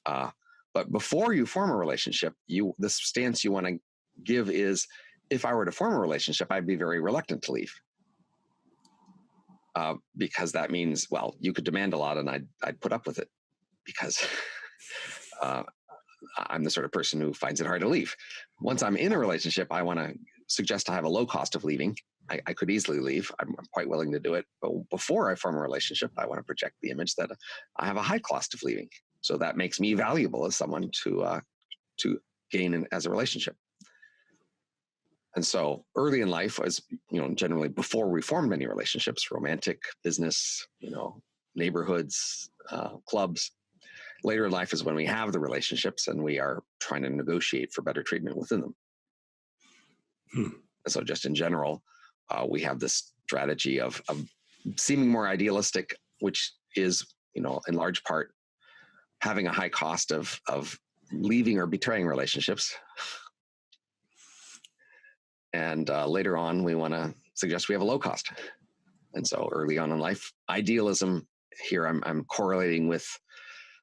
But before you form a relationship, the stance you want to give is, if I were to form a relationship, I'd be very reluctant to leave. Because that means, well, you could demand a lot and I'd put up with it, because I'm the sort of person who finds it hard to leave. Once I'm in a relationship, I want to suggest I have a low cost of leaving. I could easily leave. I'm quite willing to do it. But before I form a relationship, I want to project the image that I have a high cost of leaving. So that makes me valuable as someone to gain as a relationship. And so early in life, as generally before we formed many relationships, romantic, business, neighborhoods, clubs. Later in life is when we have the relationships and we are trying to negotiate for better treatment within them. And so just in general, we have this strategy of seeming more idealistic, which is, in large part, having a high cost of leaving or betraying relationships. And later on, we want to suggest we have a low cost. And so early on in life, idealism here, I'm correlating with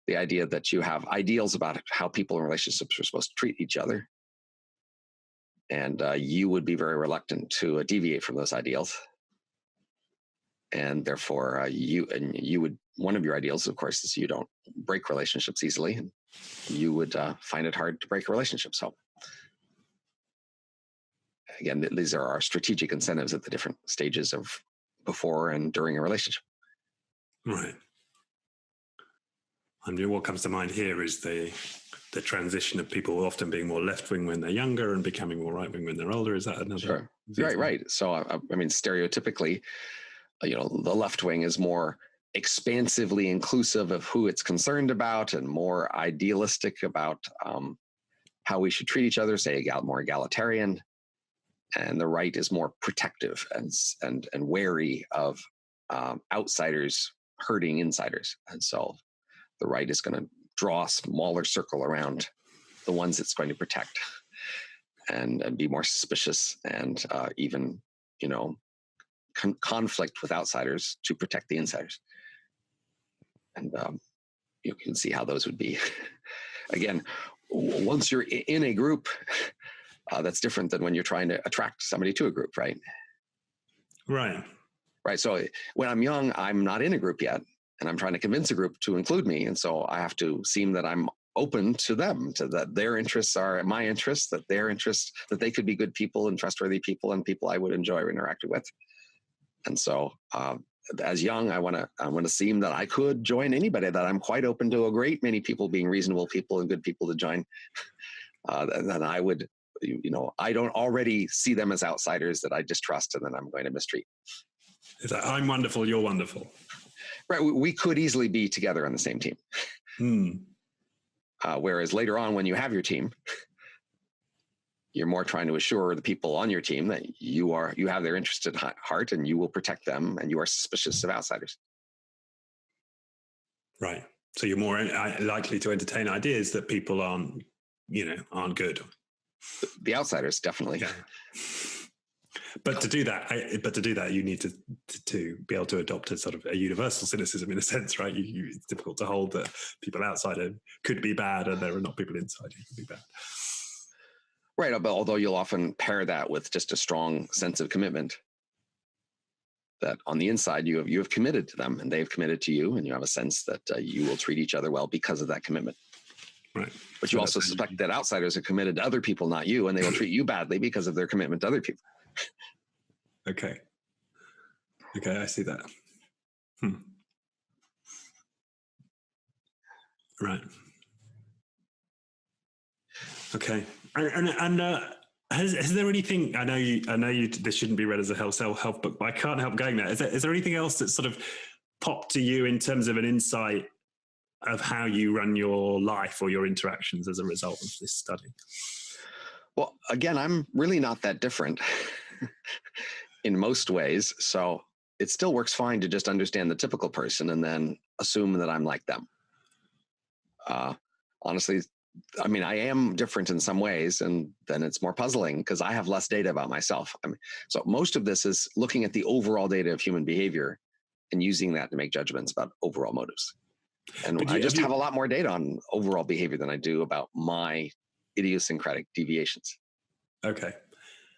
the idea that you have ideals about how people in relationships are supposed to treat each other. And you would be very reluctant to deviate from those ideals. And therefore, one of your ideals, of course, is you don't break relationships easily. And you would find it hard to break a relationship. So again, these are our strategic incentives at the different stages of before and during a relationship. Right. And what comes to mind here is the the transition of people often being more left-wing when they're younger and becoming more right-wing when they're older? Is that another? Sure. Right. So, I mean, stereotypically, the left wing is more expansively inclusive of who it's concerned about and more idealistic about how we should treat each other, say more egalitarian. And the right is more protective and wary of outsiders hurting insiders. And so the right is going to draw a smaller circle around the ones it's going to protect and be more suspicious and even, conflict with outsiders to protect the insiders. And you can see how those would be. Again, once you're in a group, that's different than when you're trying to attract somebody to a group, right? Right. Right. So when I'm young, I'm not in a group yet, and I'm trying to convince a group to include me. And so I have to seem that I'm open to them, to that their interests are my interests, that their interests, that they could be good people and trustworthy people and people I would enjoy interacting with. And so as young, I want to seem that I could join anybody, that I'm quite open to a great many people being reasonable people and good people to join. And then I would, I don't already see them as outsiders that I distrust and then I'm going to mistreat. It's like, I'm wonderful, you're wonderful. Right. We could easily be together on the same team. Whereas later on, when you have your team, you're more trying to assure the people on your team that you have their interest at heart and you will protect them and you are suspicious of outsiders. Right. So you're more likely to entertain ideas that people aren't good. The outsiders, definitely. Yeah. But to do that, you need to be able to adopt a sort of a universal cynicism in a sense, right? It's difficult to hold that people outside could be bad and there are not people inside who could be bad. Right, but although you'll often pair that with just a strong sense of commitment, that on the inside you have committed to them and they've committed to you, and you have a sense that you will treat each other well because of that commitment. Right. But you also suspect that outsiders are committed to other people, not you, and they will treat you badly because of their commitment to other people. Okay, I see that. Right. Okay. And has there anything? I know you. This shouldn't be read as a self-help book, but I can't help going there. Is there anything else that sort of popped to you in terms of an insight of how you run your life or your interactions as a result of this study? Well, again, I'm really not that different in most ways, so it still works fine to just understand the typical person and then assume that I'm like them. Honestly, I mean, I am different in some ways, and then it's more puzzling because I have less data about myself. So most of this is looking at the overall data of human behavior and using that to make judgments about overall motives. And I just have a lot more data on overall behavior than I do about my idiosyncratic deviations. Okay.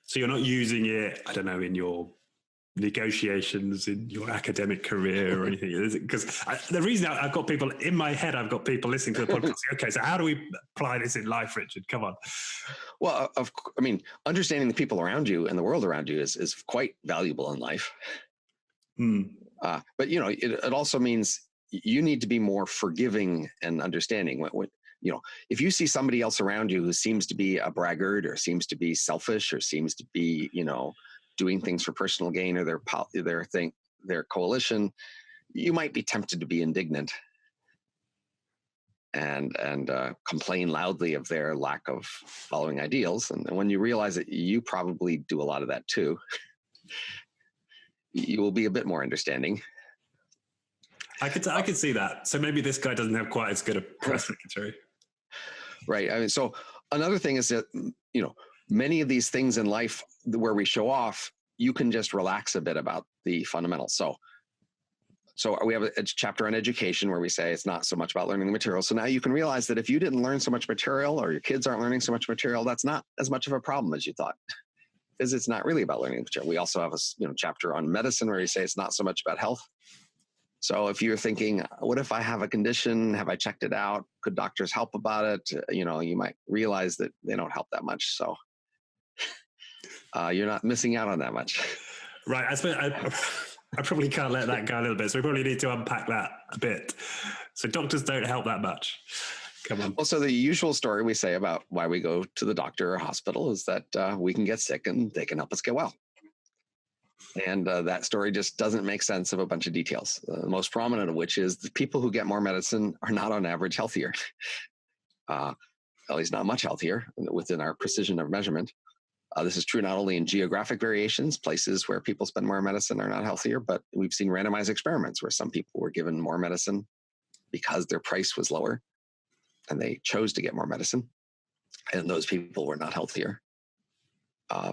So you're not using it, I don't know, in your negotiations, in your academic career or anything? Because the reason I've got people in my head, I've got people listening to the podcast. Okay, so how do we apply this in life, Richard? Come on. Well, I mean, understanding the people around you and the world around you is quite valuable in life. But, it also means you need to be more forgiving and understanding. If you see somebody else around you who seems to be a braggart or seems to be selfish or seems to be, doing things for personal gain or their coalition, you might be tempted to be indignant and complain loudly of their lack of following ideals. And when you realize that you probably do a lot of that too, you will be a bit more understanding. I could see that. So maybe this guy doesn't have quite as good a press secretary. Right. I mean, so another thing is that, many of these things in life where we show off, you can just relax a bit about the fundamentals. So we have a chapter on education where we say it's not so much about learning the material. So now you can realize that if you didn't learn so much material or your kids aren't learning so much material, that's not as much of a problem as you thought, because it's not really about learning the material. We also have a chapter on medicine where we say it's not so much about health. So if you're thinking, what if I have a condition? Have I checked it out? Could doctors help about it? You might realize that they don't help that much. So you're not missing out on that much. Right. I probably can't let that go a little bit. So we probably need to unpack that a bit. So doctors don't help that much. Come on. Well, so the usual story we say about why we go to the doctor or hospital is that we can get sick and they can help us get well. And that story just doesn't make sense of a bunch of details. The most prominent of which is the people who get more medicine are not on average healthier. At least not much healthier within our precision of measurement. This is true not only in geographic variations, places where people spend more medicine are not healthier, but we've seen randomized experiments where some people were given more medicine because their price was lower and they chose to get more medicine, and those people were not healthier.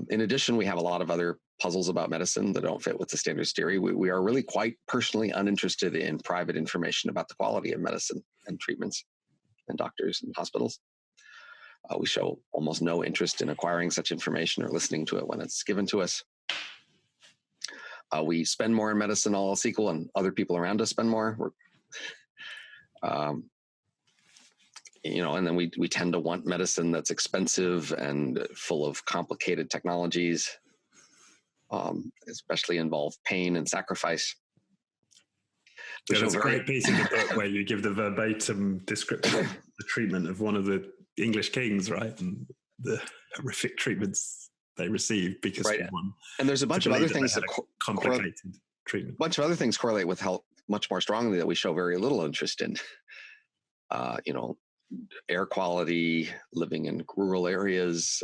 In addition, we have a lot of other puzzles about medicine that don't fit with the standards theory. We are really quite personally uninterested in private information about the quality of medicine and treatments and doctors and hospitals. We show almost no interest in acquiring such information or listening to it when it's given to us. We spend more in medicine, all else equal, and other people around us spend more. And then we tend to want medicine that's expensive and full of complicated technologies, especially involve pain and sacrifice. There's a great piece in the book where you give the verbatim description of the treatment of one of the English kings, right? And the horrific treatments they received because of one. And there's a bunch of other things that complicated treatment. A bunch of other things correlate with health much more strongly that we show very little interest in. Air quality, living in rural areas,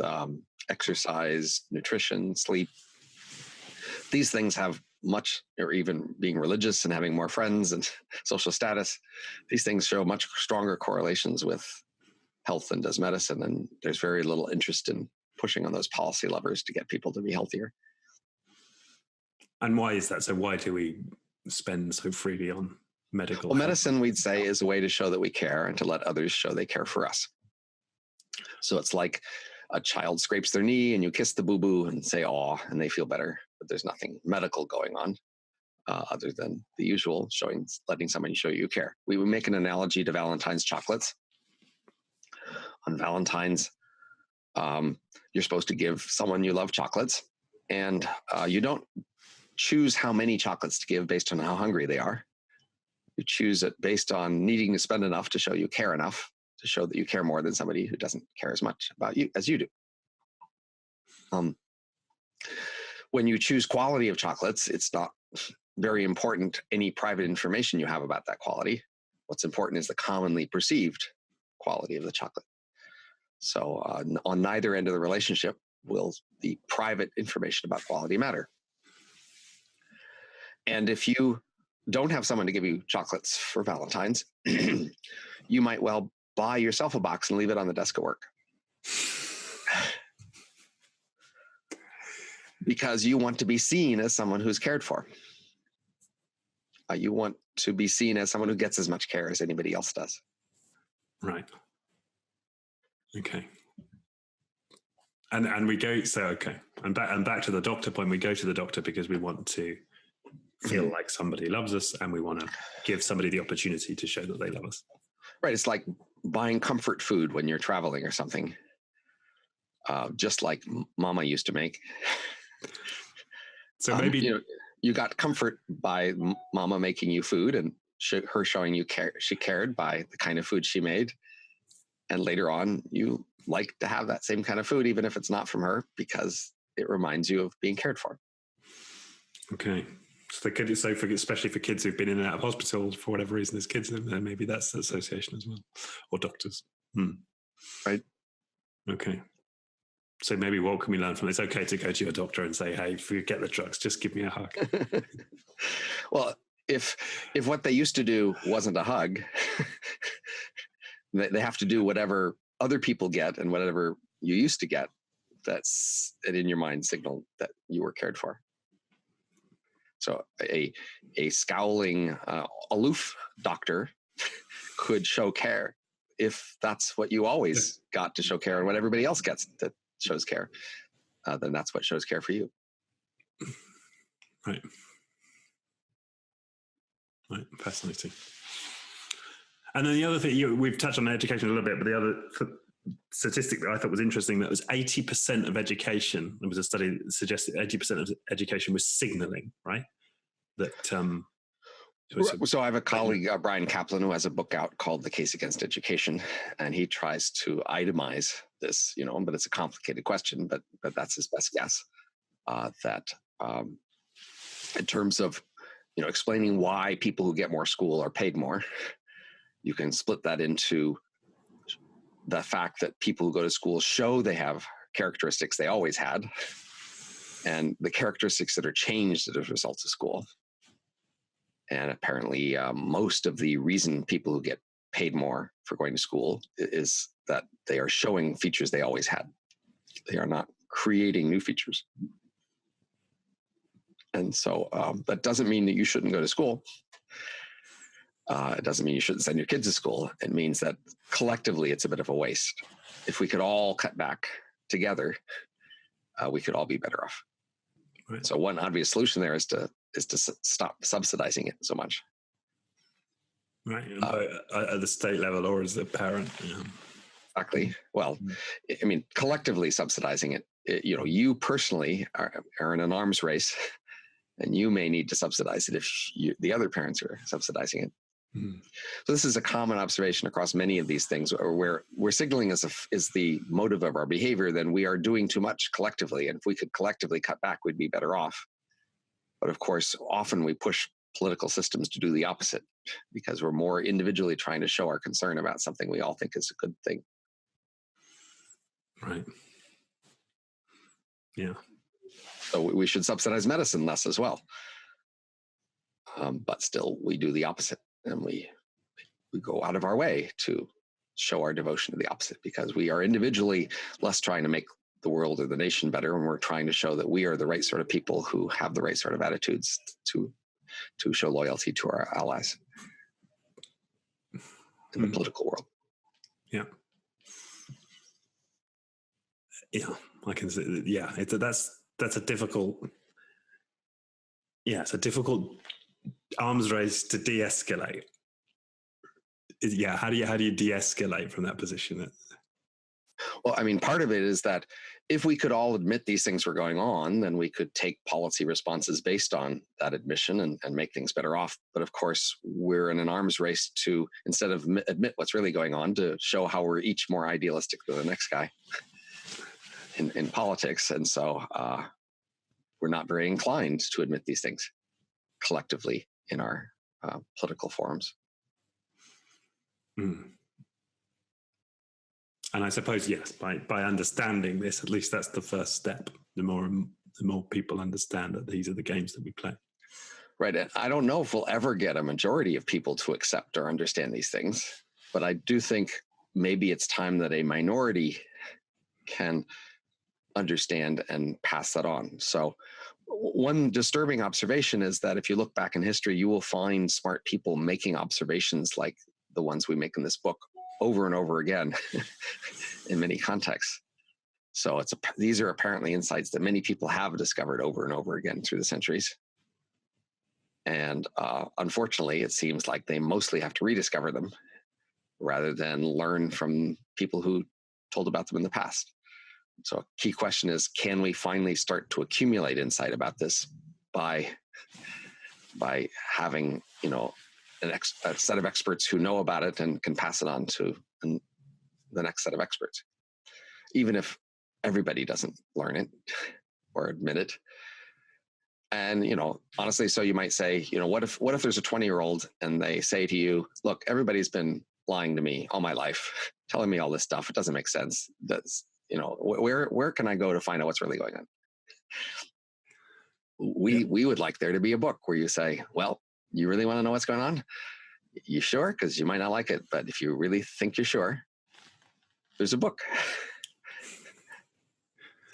exercise, nutrition, sleep. These things have much, or even being religious and having more friends and social status, these things show much stronger correlations with health than does medicine. And there's very little interest in pushing on those policy levers to get people to be healthier. And why is that? So why do we spend so freely on medical Well, health? medicine, we'd say, is a way to show that we care and to let others show they care for us. So it's like a child scrapes their knee and you kiss the boo-boo and say, "Aw," and they feel better. But there's nothing medical going on other than the usual letting somebody show you care. We would make an analogy to Valentine's chocolates. On Valentine's, you're supposed to give someone you love chocolates, and you don't choose how many chocolates to give based on how hungry they are. You choose it based on needing to spend enough to show you care enough, to show that you care more than somebody who doesn't care as much about you as you do. When you choose quality of chocolates, it's not very important any private information you have about that quality. What's important is the commonly perceived quality of the chocolate. So on neither end of the relationship will the private information about quality matter. And if you don't have someone to give you chocolates for Valentine's, you might well buy yourself a box and leave it on the desk at work. Because you want to be seen as someone who's cared for. You want to be seen as someone who gets as much care as anybody else does. Right. Okay. And we go, so, okay. And back to the doctor point, we go to the doctor because we want to feel like somebody loves us and we want to give somebody the opportunity to show that they love us. Right. It's like buying comfort food when you're traveling or something. Just like Mama used to make. So maybe you got comfort by Mama making you food and her showing you care. She cared by the kind of food she made, and later on you like to have that same kind of food, even if it's not from her, because it reminds you of being cared for. Okay, so especially for kids who've been in and out of hospitals for whatever reason, there's kids in there. Maybe that's the association as well, or doctors. Right. Okay. So maybe what can we learn from it? It's okay to go to your doctor and say, "Hey, forget the drugs, just give me a hug." Well, if what they used to do wasn't a hug, they have to do whatever other people get and whatever you used to get. That's an in your mind signal that you were cared for. So a scowling, aloof doctor could show care if that's what you always got to show care, and what everybody else gets that shows care, then that's what shows care for you. Right. Fascinating. And then the other thing, we've touched on education a little bit, but the other statistic that I thought was interesting, that was 80% of education. There was a study that suggested 80% of education was signaling, right? That So I have a colleague, Brian Kaplan, who has a book out called The Case Against Education, and he tries to itemize this, but it's a complicated question, but that's his best guess, that in terms of, explaining why people who get more school are paid more, you can split that into the fact that people who go to school show they have characteristics they always had, and the characteristics that are changed as a result of school. And apparently, most of the reason people who get paid more for going to school is that they are showing features they always had. They are not creating new features. And so that doesn't mean that you shouldn't go to school. It doesn't mean you shouldn't send your kids to school. It means that collectively it's a bit of a waste. If we could all cut back together, we could all be better off. Right. So one obvious solution there is to stop subsidizing it so much. Right. At the state level or as a parent. Exactly. Well, I mean, collectively subsidizing it, you personally are in an arms race, and you may need to subsidize it if the other parents are subsidizing it. So this is a common observation across many of these things, where we're signaling is the motive of our behavior, then we are doing too much collectively. And if we could collectively cut back, we'd be better off. But of course, often we push political systems to do the opposite because we're more individually trying to show our concern about something we all think is a good thing. Right. Yeah. So we should subsidize medicine less as well. But still, we do the opposite. And we go out of our way to show our devotion to the opposite because we are individually less trying to make the world or the nation better, and we're trying to show that we are the right sort of people who have the right sort of attitudes to show loyalty to our allies in the political world. Yeah. Yeah, I can say that. Yeah, that's a difficult. Yeah, it's a difficult arms race to de-escalate. Yeah, how do you de-escalate from that position? Well, I mean, part of it is that if we could all admit these things were going on, then we could take policy responses based on that admission and make things better off. But of course, we're in an arms race to, instead of admit what's really going on, to show how we're each more idealistic than the next guy in politics. And so we're not very inclined to admit these things collectively in our political forums. And I suppose, yes, by understanding this, at least that's the first step. The more people understand that these are the games that we play. Right. And I don't know if we'll ever get a majority of people to accept or understand these things, but I do think maybe it's time that a minority can understand and pass that on. So one disturbing observation is that if you look back in history, you will find smart people making observations like the ones we make in this book over and over again in many contexts. So these are apparently insights that many people have discovered over and over again through the centuries. And unfortunately, it seems like they mostly have to rediscover them rather than learn from people who told about them in the past. So a key question is, can we finally start to accumulate insight about this by having, a set of experts who know about it and can pass it on to the next set of experts, even if everybody doesn't learn it or admit it. And, honestly, so you might say, what if there's a 20-year-old and they say to you, look, everybody's been lying to me all my life, telling me all this stuff. It doesn't make sense. Where can I go to find out what's really going on? We would like there to be a book where you say, well, you really want to know what's going on? You sure? Because you might not like it, but if you really think you're sure, there's a book.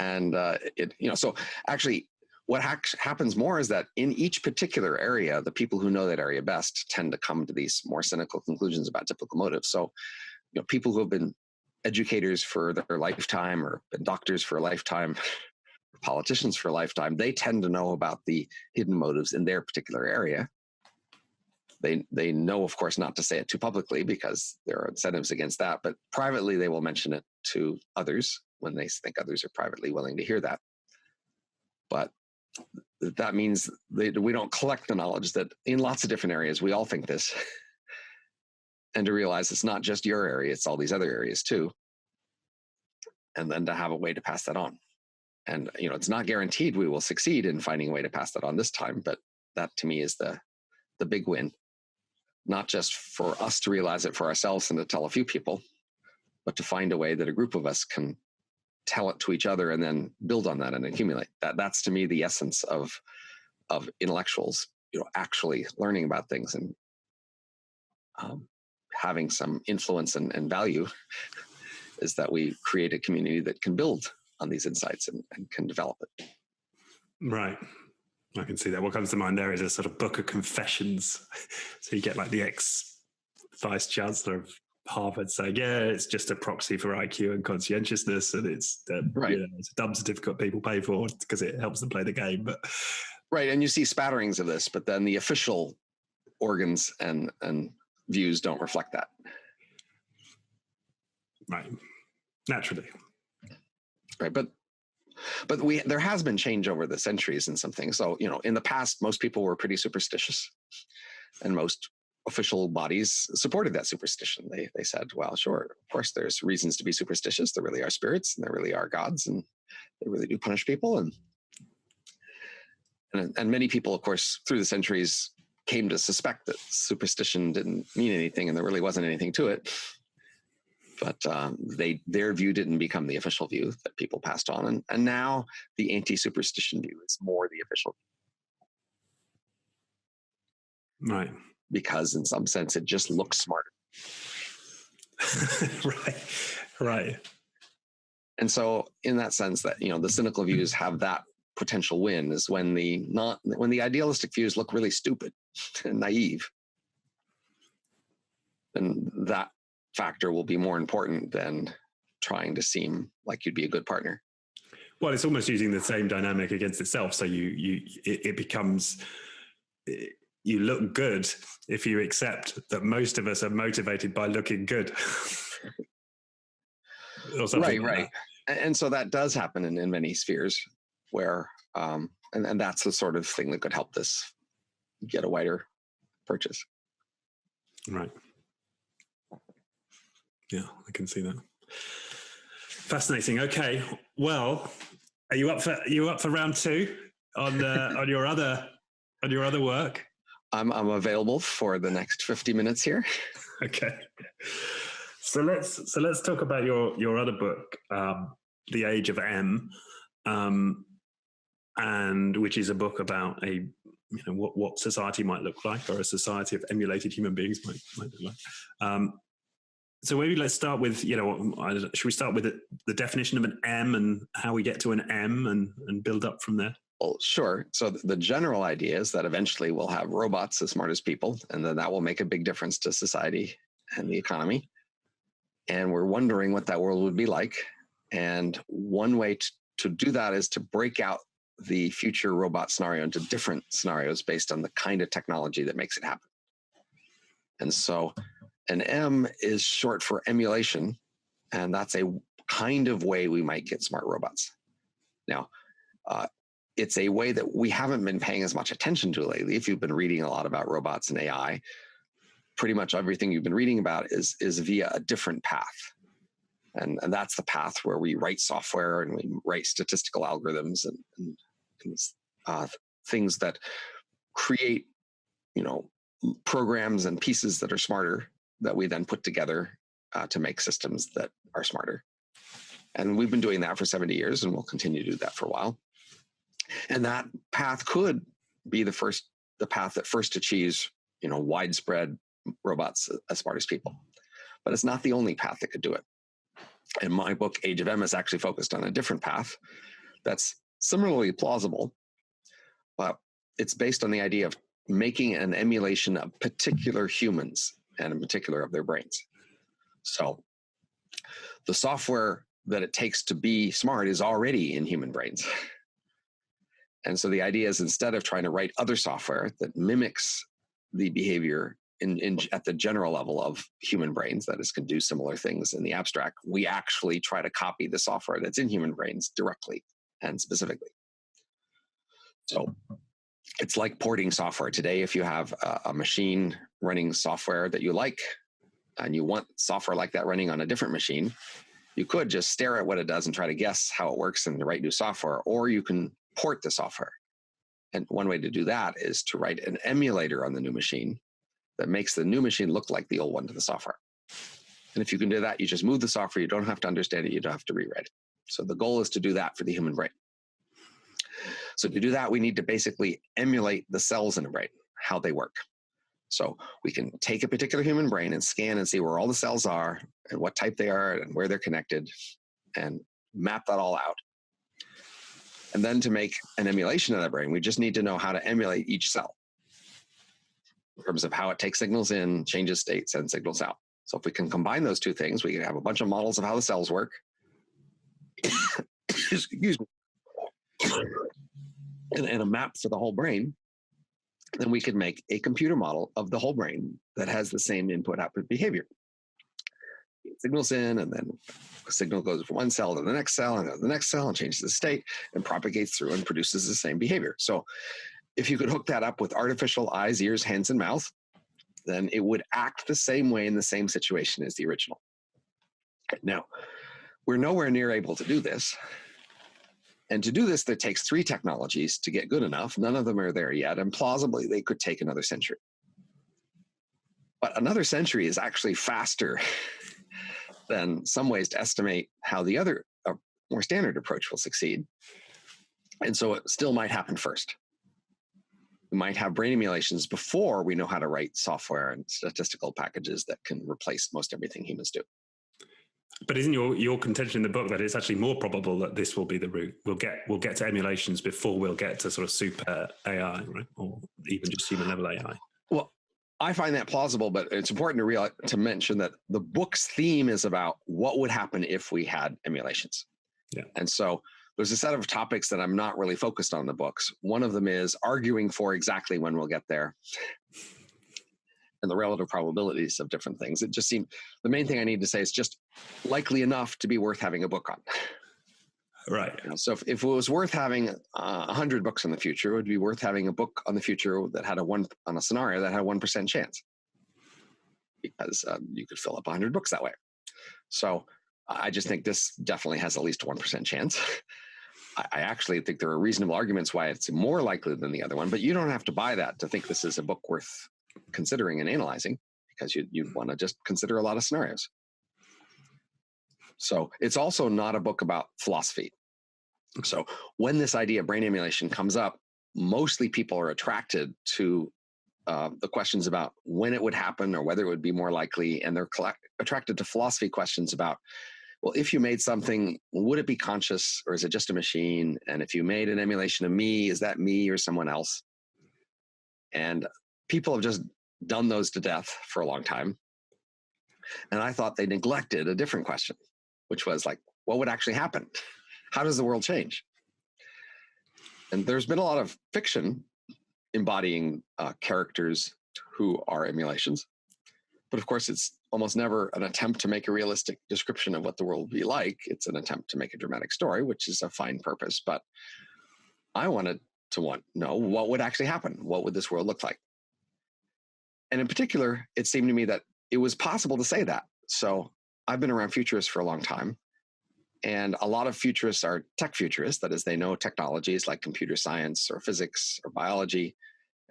And so actually what happens more is that in each particular area, the people who know that area best tend to come to these more cynical conclusions about typical motives. So, people who have been educators for their lifetime or been doctors for a lifetime, politicians for a lifetime, they tend to know about the hidden motives in their particular area. They know, of course, not to say it too publicly because there are incentives against that, but privately they will mention it to others when they think others are privately willing to hear that. But that means we don't collect the knowledge that in lots of different areas, we all think this. And to realize it's not just your area, it's all these other areas too. And then to have a way to pass that on. And, it's not guaranteed we will succeed in finding a way to pass that on this time, but that to me is the big win. Not just for us to realize it for ourselves and to tell a few people, but to find a way that a group of us can tell it to each other and then build on that and accumulate. That's to me the essence of intellectuals, actually learning about things and having some influence and value, is that we create a community that can build on these insights and can develop it. Right. I can see that. What comes to mind there is a sort of book of confessions. So you get like the ex-vice chancellor of Harvard saying, yeah, it's just a proxy for IQ and conscientiousness, and it's right. It's a dumb certificate people pay for because it helps them play the game. But right, and you see spatterings of this, but then the official organs and views don't reflect that. Right, naturally. Right, but there has been change over the centuries in some things. So, in the past, most people were pretty superstitious, and most official bodies supported that superstition. They said, well, sure, of course, there's reasons to be superstitious. There really are spirits, and there really are gods, and they really do punish people. And many people, of course, through the centuries came to suspect that superstition didn't mean anything, and there really wasn't anything to it. But their view didn't become the official view that people passed on. And now the anti-superstition view is more the official view. Right. Because in some sense, it just looks smarter. Right. And so in that sense that, the cynical views have that potential win is when the idealistic views look really stupid and naive, then that factor will be more important than trying to seem like you'd be a good partner. Well, it's almost using the same dynamic against itself. So it becomes, you look good if you accept that most of us are motivated by looking good. Or something right. And so that does happen in many spheres where, and that's the sort of thing that could help this get a wider purchase. Right. Yeah, I can see that. Fascinating. Okay. Well, are you up for round two on your other work? I'm available for the next 50 minutes here. Okay. So let's talk about your other book, The Age of M, and which is a book about what society might look like, or a society of emulated human beings might look like. So maybe let's start with, should we start with the definition of an M and how we get to an M and build up from there? Well, sure. So the general idea is that eventually we'll have robots as smart as people, and then that will make a big difference to society and the economy. And we're wondering what that world would be like. And one way to do that is to break out the future robot scenario into different scenarios based on the kind of technology that makes it happen. And so an M is short for emulation, and that's a kind of way we might get smart robots. Now, it's a way that we haven't been paying as much attention to lately. If you've been reading a lot about robots and AI, pretty much everything you've been reading about is via a different path. And that's the path where we write software and we write statistical algorithms and things that create, programs and pieces that are smarter that we then put together to make systems that are smarter. And we've been doing that for 70 years, and we'll continue to do that for a while. And that path could be the path that first achieves, widespread robots as smart as people. But it's not the only path that could do it. And my book, Age of M, is actually focused on a different path that's similarly plausible, but it's based on the idea of making an emulation of particular humans and in particular of their brains. So the software that it takes to be smart is already in human brains. And so the idea is, instead of trying to write other software that mimics the behavior at the general level of human brains, that is, can do similar things in the abstract, we actually try to copy the software that's in human brains directly and specifically. So it's like porting software. Today, if you have a machine running software that you like, and you want software like that running on a different machine, you could just stare at what it does and try to guess how it works and write new software, or you can port the software. And one way to do that is to write an emulator on the new machine that makes the new machine look like the old one to the software. And if you can do that, you just move the software. You don't have to understand it. You don't have to rewrite it. So the goal is to do that for the human brain. So to do that, we need to basically emulate the cells in a brain, how they work. So we can take a particular human brain and scan and see where all the cells are and what type they are and where they're connected, and map that all out. And then to make an emulation of that brain, we just need to know how to emulate each cell in terms of how it takes signals in, changes state, sends signals out. So if we can combine those two things, we can have a bunch of models of how the cells work. Excuse me. And a map for the whole brain. Then we could make a computer model of the whole brain that has the same input-output behavior. It signals in, and then a signal goes from one cell to the next cell, and the next cell, and changes the state, and propagates through and produces the same behavior. So if you could hook that up with artificial eyes, ears, hands, and mouth, then it would act the same way in the same situation as the original. Now, we're nowhere near able to do this. And to do this, there takes 3 technologies to get good enough. None of them are there yet, and plausibly they could take another century. But another century is actually faster than some ways to estimate how the other more standard approach will succeed. And so it still might happen first. We might have brain emulations before we know how to write software and statistical packages that can replace most everything humans do. But isn't your contention in the book that it's actually more probable that this will be the route? We'll get to emulations before we'll get to sort of super AI, right? Or even just human level AI. Well, I find that plausible, but it's important to mention that the book's theme is about what would happen if we had emulations. Yeah. And so there's a set of topics that I'm not really focused on in the books. One of them is arguing for exactly when we'll get there and the relative probabilities of different things. It just seemed the main thing I need to say is just likely enough to be worth having a book on. Right. So if it was worth having 100 books in the future, it would be worth having a book on the future that had on a scenario that had a 1% chance, because you could fill up 100 books that way. So I just think this definitely has at least a 1% chance. I actually think there are reasonable arguments why it's more likely than the other one, but you don't have to buy that to think this is a book worth considering and analyzing, because you want to just consider a lot of scenarios. So it's also not a book about philosophy. So when this idea of brain emulation comes up, mostly people are attracted to the questions about when it would happen or whether it would be more likely, and they're attracted to philosophy questions about, well, if you made something, would it be conscious or is it just a machine? And if you made an emulation of me, is that me or someone else? And people have just done those to death for a long time. And I thought they neglected a different question, which was like, what would actually happen? How does the world change? And there's been a lot of fiction embodying characters who are emulations. But of course, it's almost never an attempt to make a realistic description of what the world would be like. It's an attempt to make a dramatic story, which is a fine purpose. But I wanted to know what would actually happen. What would this world look like? And in particular, it seemed to me that it was possible to say that. So I've been around futurists for a long time. And a lot of futurists are tech futurists. That is, they know technologies like computer science or physics or biology.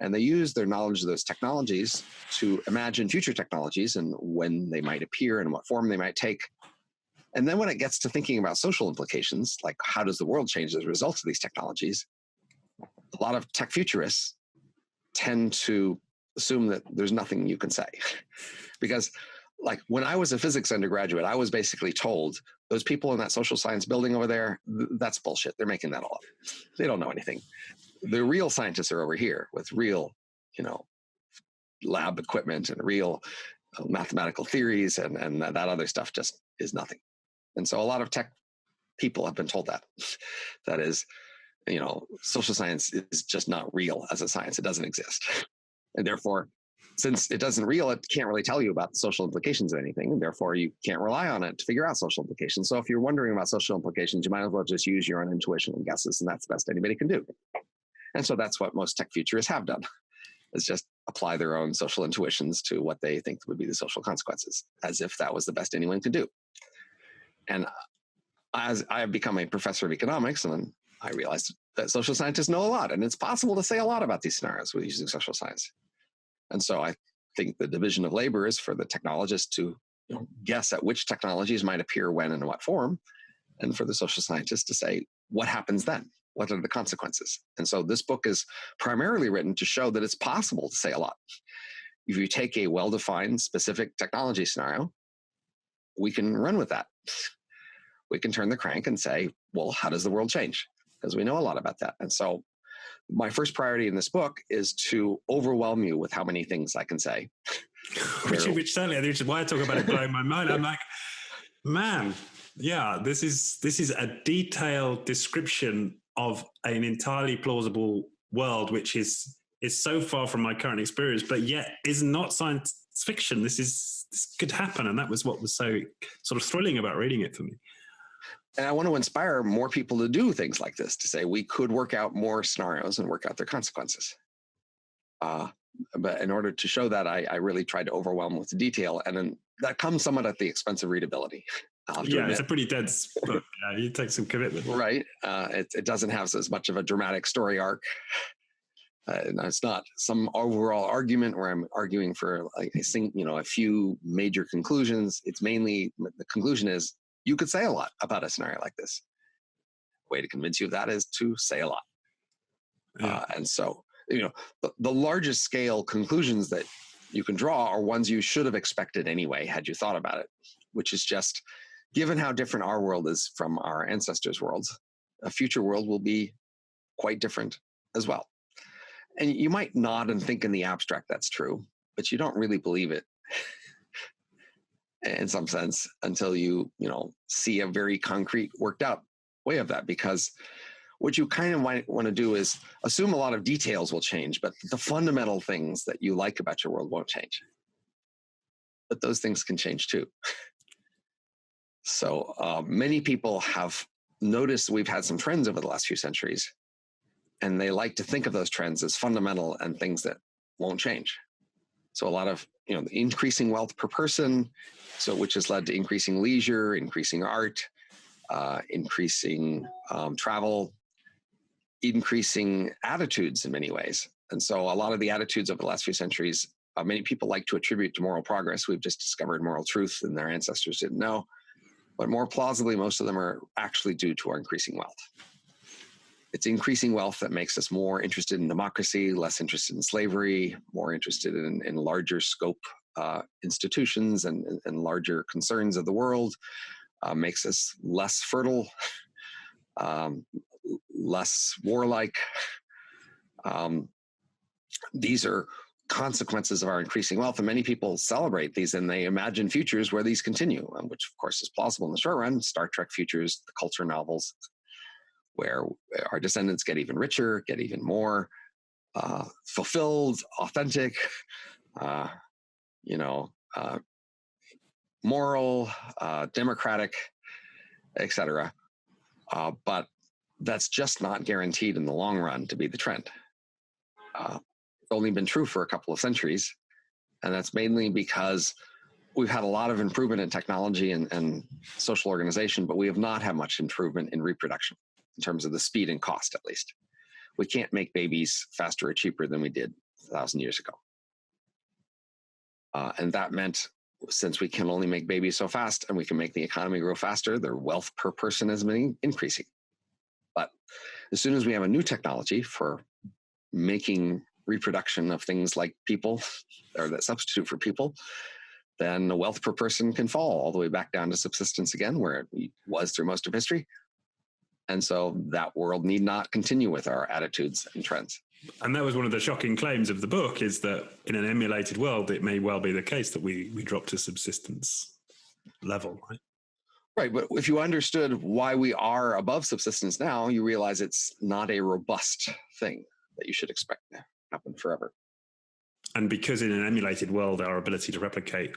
And they use their knowledge of those technologies to imagine future technologies and when they might appear and what form they might take. And then when it gets to thinking about social implications, like how does the world change as a result of these technologies, a lot of tech futurists tend to assume that there's nothing you can say. Because like when I was a physics undergraduate, I was basically told those people in that social science building over there, that's bullshit. They're making that all up. They don't know anything. The real scientists are over here with real, lab equipment and real mathematical theories, and that other stuff just is nothing. And so a lot of tech people have been told that. That is, social science is just not real as a science. It doesn't exist. And therefore, since it doesn't real, it can't really tell you about the social implications of anything. And therefore, you can't rely on it to figure out social implications. So if you're wondering about social implications, you might as well just use your own intuition and guesses. And that's the best anybody can do. And so that's what most tech futurists have done, is just apply their own social intuitions to what they think would be the social consequences, as if that was the best anyone could do. And as I have become a professor of economics, and then I realized that social scientists know a lot, and it's possible to say a lot about these scenarios with using social science. And so I think the division of labor is for the technologists to guess at which technologies might appear when and in what form, and for the social scientists to say, what happens then? What are the consequences? And so this book is primarily written to show that it's possible to say a lot. If you take a well-defined, specific technology scenario, we can run with that. We can turn the crank and say, well, how does the world change? Because we know a lot about that. And so my first priority in this book is to overwhelm you with how many things I can say. which certainly, which is why I talk about it blowing my mind. I'm like, man, yeah, this is a detailed description of an entirely plausible world, which is so far from my current experience, but yet is not science fiction. This could happen. And that was what was so sort of thrilling about reading it for me. And I want to inspire more people to do things like this, to say we could work out more scenarios and work out their consequences. But in order to show that, I really tried to overwhelm with detail. And then that comes somewhat at the expense of readability. Yeah, it's a pretty dense book. Yeah, you take some commitment. Right. It doesn't have as much of a dramatic story arc. It's not some overall argument where I'm arguing for a few major conclusions. It's mainly, the conclusion is, you could say a lot about a scenario like this. The way to convince you of that is to say a lot. Yeah. And so, the largest scale conclusions that you can draw are ones you should have expected anyway, had you thought about it, which is just, given how different our world is from our ancestors' worlds, a future world will be quite different as well. And you might nod and think in the abstract that's true, but you don't really believe it in some sense until you see a very concrete, worked out way of that. Because what you kind of might want to do is assume a lot of details will change, but the fundamental things that you like about your world won't change. But those things can change too. So many people have noticed we've had some trends over the last few centuries, and they like to think of those trends as fundamental and things that won't change. So a lot of, the increasing wealth per person, which has led to increasing leisure, increasing art, increasing travel, increasing attitudes in many ways. And so a lot of the attitudes over the last few centuries, many people like to attribute to moral progress. We've just discovered moral truth and their ancestors didn't know. But more plausibly, most of them are actually due to our increasing wealth. It's increasing wealth that makes us more interested in democracy, less interested in slavery, more interested in larger scope institutions and larger concerns of the world, makes us less fertile, less warlike. These are consequences of our increasing wealth, and many people celebrate these and they imagine futures where these continue, which of course is plausible in the short run. Star Trek futures, the culture novels, where our descendants get even richer, get even more fulfilled, authentic, moral, democratic, etc. But that's just not guaranteed in the long run to be the trend. It's only been true for a couple of centuries, and that's mainly because we've had a lot of improvement in technology and social organization, but we have not had much improvement in reproduction in terms of the speed and cost, at least. We can't make babies faster or cheaper than we did 1,000 years ago. And that meant, since we can only make babies so fast and we can make the economy grow faster, their wealth per person has been increasing. But as soon as we have a new technology for making reproduction of things like people, or that substitute for people, then the wealth per person can fall all the way back down to subsistence again, where it was through most of history. And so that world need not continue with our attitudes and trends. And that was one of the shocking claims of the book, is that in an emulated world, it may well be the case that we drop to subsistence level, right? Right, but if you understood why we are above subsistence now, you realize it's not a robust thing that you should expect to happen forever. And because in an emulated world, our ability to replicate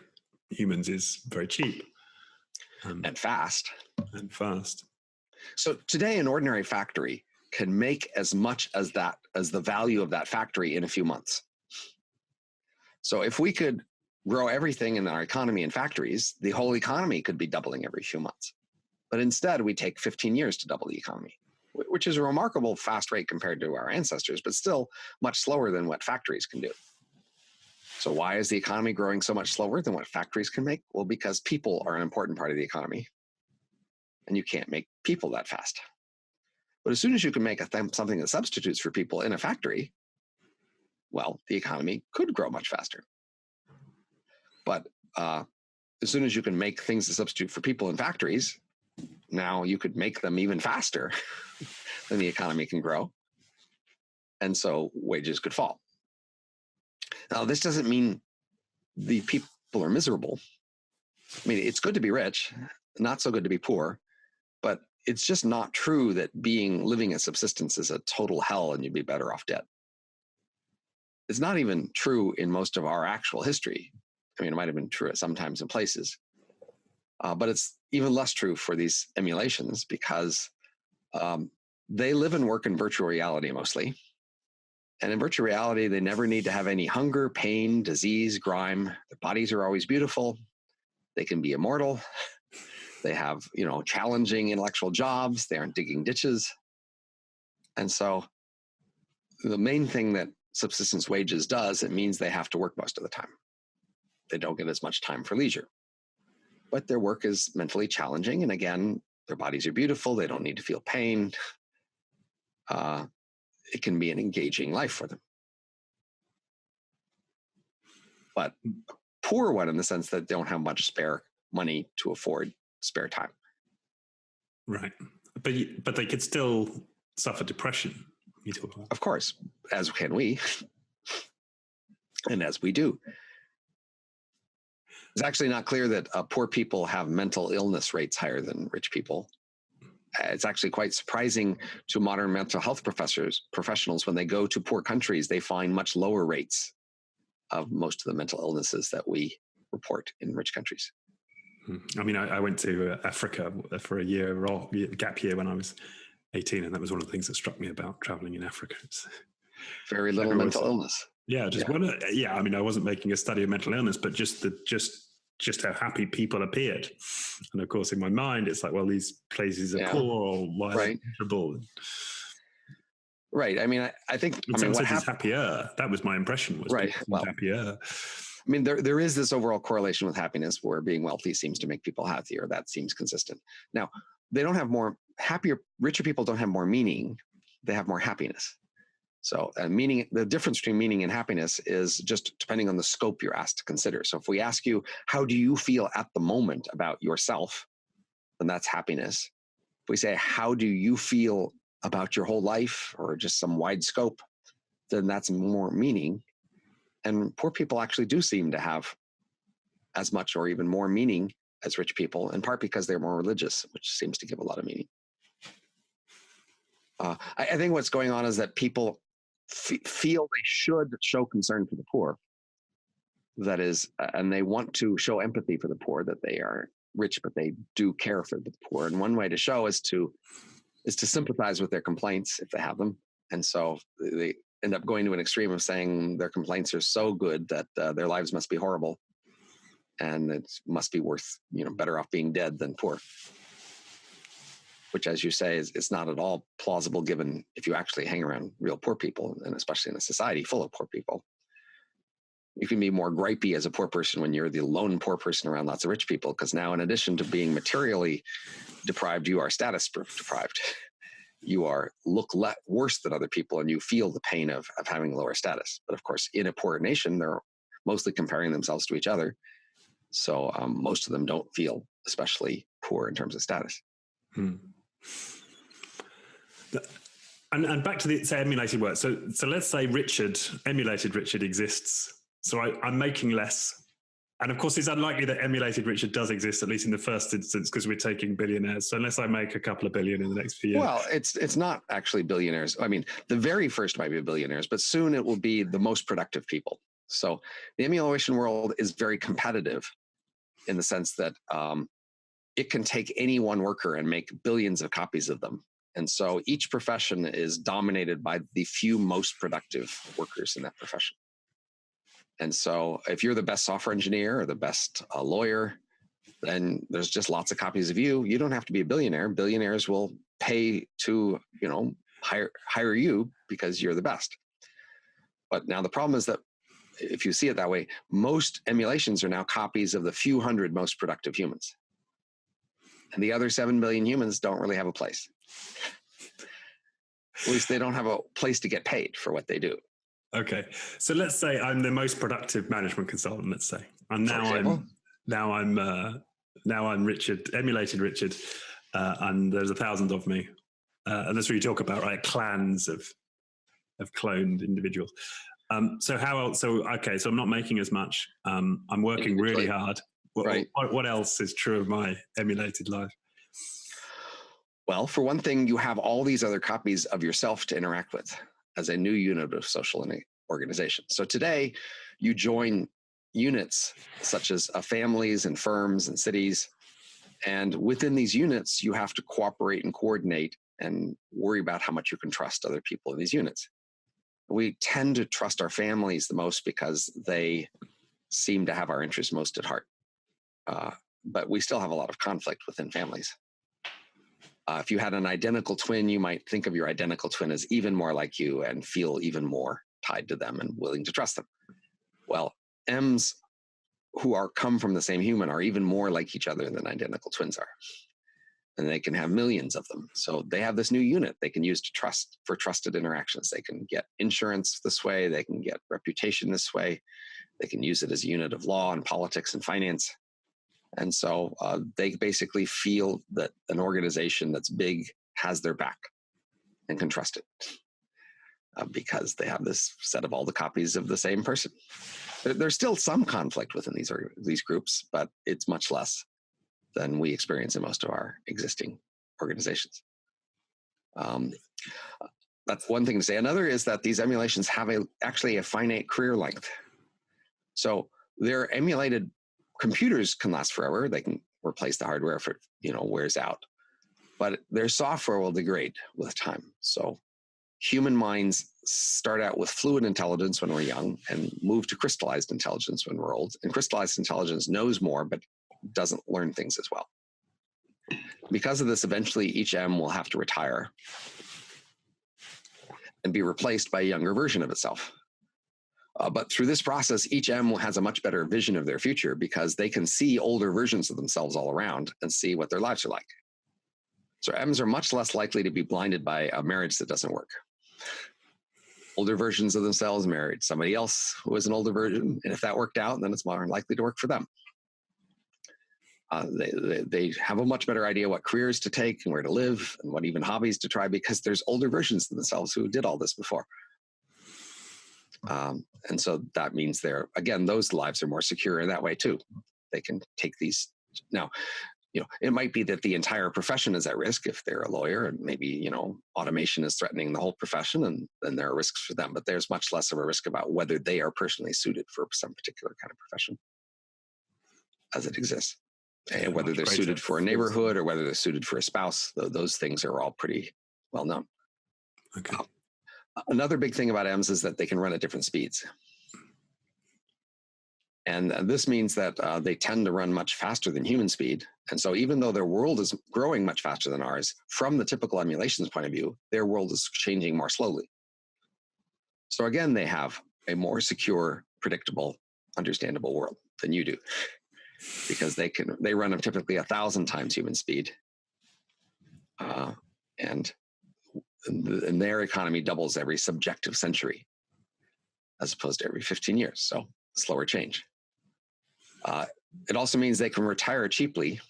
humans is very cheap. And fast. And fast. So today, an ordinary factory can make as much as that as the value of that factory in a few months. So if we could grow everything in our economy in factories, the whole economy could be doubling every few months. But instead, we take 15 years to double the economy, which is a remarkable fast rate compared to our ancestors, but still much slower than what factories can do. So why is the economy growing so much slower than what factories can make? Well, because people are an important part of the economy, and you can't make people that fast. But as soon as you can make something that substitutes for people in a factory, well, the economy could grow much faster. But as soon as you can make things that substitute for people in factories, now you could make them even faster than the economy can grow. And so wages could fall. Now, this doesn't mean the people are miserable. I mean, it's good to be rich, not so good to be poor, but it's just not true that living at subsistence is a total hell and you'd be better off dead. It's not even true in most of our actual history. I mean, it might have been true at sometimes in places, but it's even less true for these emulations because they live and work in virtual reality mostly. And in virtual reality, they never need to have any hunger, pain, disease, grime. Their bodies are always beautiful. They can be immortal. They have, challenging intellectual jobs. They aren't digging ditches. And so the main thing that subsistence wages does, it means they have to work most of the time. They don't get as much time for leisure. But their work is mentally challenging. And again, their bodies are beautiful. They don't need to feel pain. It can be an engaging life for them. But a poor one in the sense that they don't have much spare money to afford spare time. Right. But they could still suffer depression. You talk about. Of course, as can we. And as we do. It's actually not clear that poor people have mental illness rates higher than rich people. It's actually quite surprising to modern mental health professionals when they go to poor countries, they find much lower rates of most of the mental illnesses that we report in rich countries. I mean, I went to Africa for a gap year when I was 18, and that was one of the things that struck me about traveling in Africa. It's very little mental illness. Yeah, I mean, I wasn't making a study of mental illness, but just how happy people appeared. And of course, in my mind, it's like, well, these places are poor, or why are they miserable? Right. I mean, I think in some senses happier. That was my impression. Was right. Well, happier. I mean, there is this overall correlation with happiness where being wealthy seems to make people happier. That seems consistent. Now, they don't have richer people don't have more meaning. They have more happiness. So the difference between meaning and happiness is just depending on the scope you're asked to consider. So if we ask you, how do you feel at the moment about yourself? Then that's happiness. If we say, how do you feel about your whole life or just some wide scope? Then that's more meaning. And poor people actually do seem to have as much or even more meaning as rich people, in part because they're more religious, which seems to give a lot of meaning. I think what's going on is that people feel they should show concern for the poor. That is, and they want to show empathy for the poor, that they are rich, but they do care for the poor. And one way to show is to sympathize with their complaints if they have them. And so they end up going to an extreme of saying their complaints are so good that their lives must be horrible. And it must be worth, better off being dead than poor. Which, as you say, is not at all plausible given if you actually hang around real poor people, and especially in a society full of poor people. You can be more gripey as a poor person when you're the lone poor person around lots of rich people, because now in addition to being materially deprived, you are status deprived. You look worse than other people, and you feel the pain of having lower status. But of course, in a poor nation, they're mostly comparing themselves to each other. So most of them don't feel especially poor in terms of status. And back to the emulated work. So let's say emulated Richard exists. So I'm making less. And of course, it's unlikely that emulated Richard does exist, at least in the first instance, because we're taking billionaires. So unless I make a couple of billion in the next few years. Well, it's not actually billionaires. I mean, the very first might be billionaires, but soon it will be the most productive people. So the emulation world is very competitive in the sense that it can take any one worker and make billions of copies of them And so each profession is dominated by the few most productive workers in that profession. And so if you're the best software engineer or the best lawyer, then there's just lots of copies of you. You don't have to be a billionaire. Billionaires will pay to, hire you because you're the best. But now the problem is that if you see it that way, most emulations are now copies of the few hundred most productive humans. And the other 7 billion humans don't really have a place. At least they don't have a place to get paid for what they do. Okay. So let's say I'm the most productive management consultant, let's say. And now I'm Richard, emulated Richard, and there's 1,000 of me. And that's what you talk about, right? Clans of cloned individuals. So I'm not making as much. I'm working really hard. What else is true of my emulated life? Well, for one thing, you have all these other copies of yourself to interact with as a new unit of social organization. So today, you join units such as families and firms and cities. And within these units, you have to cooperate and coordinate and worry about how much you can trust other people in these units. We tend to trust our families the most because they seem to have our interests most at heart. But we still have a lot of conflict within families. If you had an identical twin, you might think of your identical twin as even more like you and feel even more tied to them and willing to trust them. Well, M's who come from the same human are even more like each other than identical twins are. And they can have millions of them. So they have this new unit they can use for trusted interactions. They can get insurance this way. They can get reputation this way. They can use it as a unit of law and politics and finance. And so they basically feel that an organization that's big has their back and can trust it because they have this set of all the copies of the same person. There's still some conflict within these groups, but it's much less than we experience in most of our existing organizations. That's one thing to say. Another is that these emulations have actually a finite career length. So they're emulated. Computers can last forever. They can replace the hardware if it wears out, but their software will degrade with time. So human minds start out with fluid intelligence when we're young and move to crystallized intelligence when we're old. And crystallized intelligence knows more, but doesn't learn things as well. Because of this, eventually each M will have to retire and be replaced by a younger version of itself. But through this process, each M has a much better vision of their future because they can see older versions of themselves all around and see what their lives are like. So M's are much less likely to be blinded by a marriage that doesn't work. Older versions of themselves married somebody else who is an older version, and if that worked out, then it's more likely to work for them. They have a much better idea what careers to take and where to live and what even hobbies to try because there's older versions of themselves who did all this before. And so that means those lives are more secure in that way too. They can take these. Now, it might be that the entire profession is at risk if they're a lawyer and maybe, automation is threatening the whole profession and then there are risks for them, but there's much less of a risk about whether they are personally suited for some particular kind of profession as it exists. And whether they're suited for a neighborhood or whether they're suited for a spouse, those things are all pretty well known. Okay. Another big thing about M's is that they can run at different speeds. And this means that they tend to run much faster than human speed. And so even though their world is growing much faster than ours, from the typical emulations point of view, their world is changing more slowly. So again, they have a more secure, predictable, understandable world than you do. Because they run them typically 1,000 times human speed. And their economy doubles every subjective century as opposed to every 15 years. So slower change. It also means they can retire cheaply.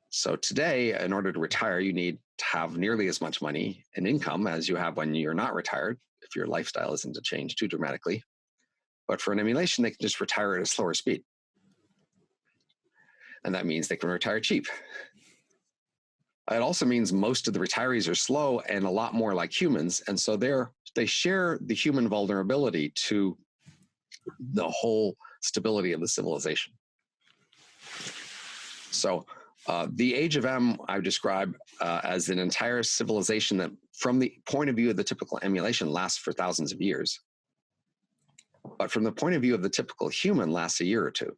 So today, in order to retire, you need to have nearly as much money and income as you have when you're not retired, if your lifestyle isn't to change too dramatically. But for an emulation, they can just retire at a slower speed. And that means they can retire cheap. It also means most of the retirees are slow and a lot more like humans. And so they share the human vulnerability to the whole stability of the civilization. So The age of M I describe as an entire civilization that, from the point of view of the typical emulation, lasts for thousands of years. But from the point of view of the typical human, lasts a year or two.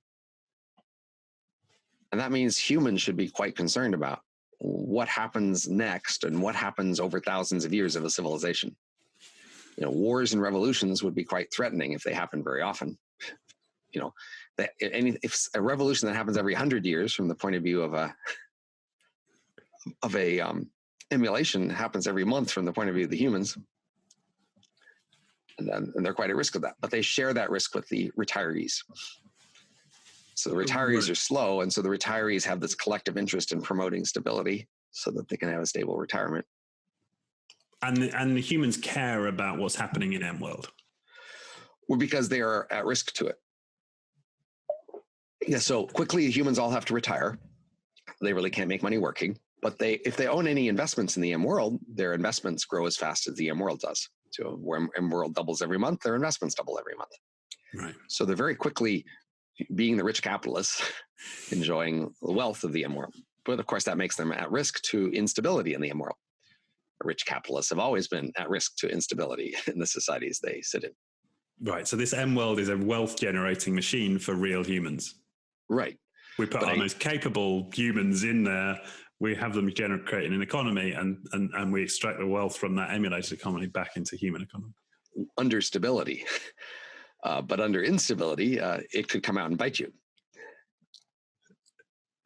And that means humans should be quite concerned about what happens next and what happens over thousands of years of a civilization. Wars and revolutions would be quite threatening if they happen very often. If a revolution that happens every 100 years, from the point of view of a emulation, happens every month from the point of view of the humans, and they're quite at risk of that. But they share that risk with the retirees. So the retirees are slow, and so the retirees have this collective interest in promoting stability so that they can have a stable retirement. And the humans care about what's happening in M world. Well, because they are at risk to it. Yeah, so quickly humans all have to retire. They really can't make money working. But if they own any investments in the M world, their investments grow as fast as the M world does. So where M world doubles every month, their investments double every month. Right. So they're very quickly being the rich capitalists, enjoying the wealth of the M world. But of course, that makes them at risk to instability in the M world. The rich capitalists have always been at risk to instability in the societies they sit in. Right. So this M world is a wealth generating machine for real humans. Right. We put our most capable humans in there. We have them creating an economy, and we extract the wealth from that emulated economy back into human economy. Under stability. But under instability, it could come out and bite you.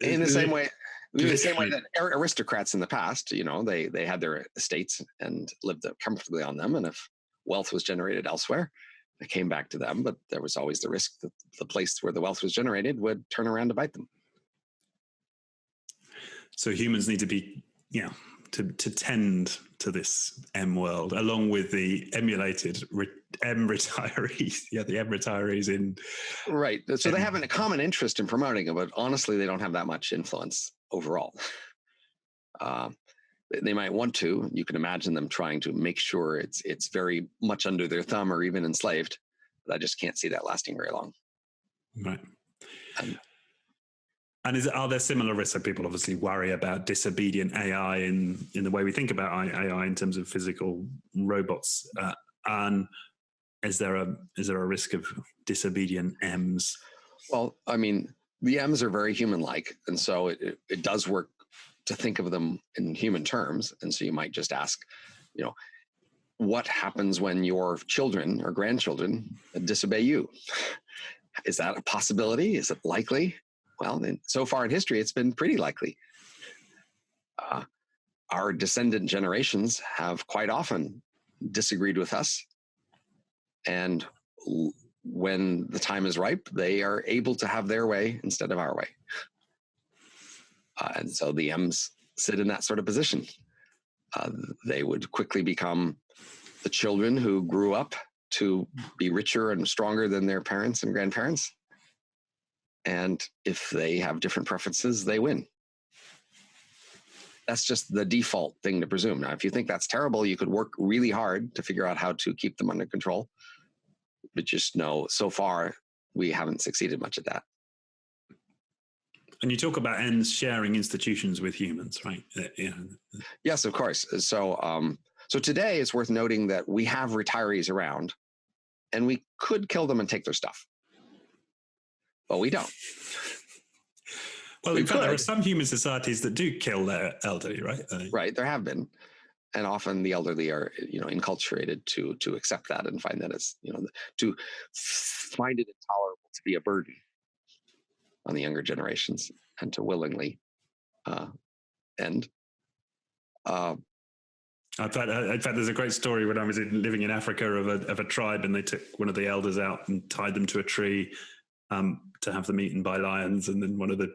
In the same way that aristocrats in the past, they had their estates and lived comfortably on them. And if wealth was generated elsewhere, it came back to them. But there was always the risk that the place where the wealth was generated would turn around to bite them. So humans need to be, to tend to this M world, along with the emulated M retirees. Yeah, the M retirees in. Right. So they have a common interest in promoting it, but honestly, they don't have that much influence overall. They might want to. You can imagine them trying to make sure it's very much under their thumb or even enslaved. But I just can't see that lasting very long. Right. And are there similar risks? So people obviously worry about disobedient AI in the way we think about AI in terms of physical robots. And is there a risk of disobedient M's? Well, I mean, the M's are very human-like, and so it does work to think of them in human terms. And so you might just ask, what happens when your children or grandchildren disobey you? Is that a possibility? Is it likely? Well, so far in history, it's been pretty likely. Our descendant generations have quite often disagreed with us. And when the time is ripe, they are able to have their way instead of our way. And so the M's sit in that sort of position. They would quickly become the children who grew up to be richer and stronger than their parents and grandparents. And if they have different preferences, they win. That's just the default thing to presume. Now, if you think that's terrible, you could work really hard to figure out how to keep them under control. But just know, so far, we haven't succeeded much at that. And you talk about N's sharing institutions with humans, right? Yeah. Yes, of course. So today it's worth noting that we have retirees around, and we could kill them and take their stuff. But we don't. Well, in fact, there are some human societies that do kill their elderly, right? Right, there have been. And often the elderly are, enculturated to accept that and find that it's, to find it intolerable to be a burden on the younger generations and to willingly end. In fact, there's a great story when I was living in Africa of a tribe, and they took one of the elders out and tied them to a tree to have them eaten by lions. And then one of the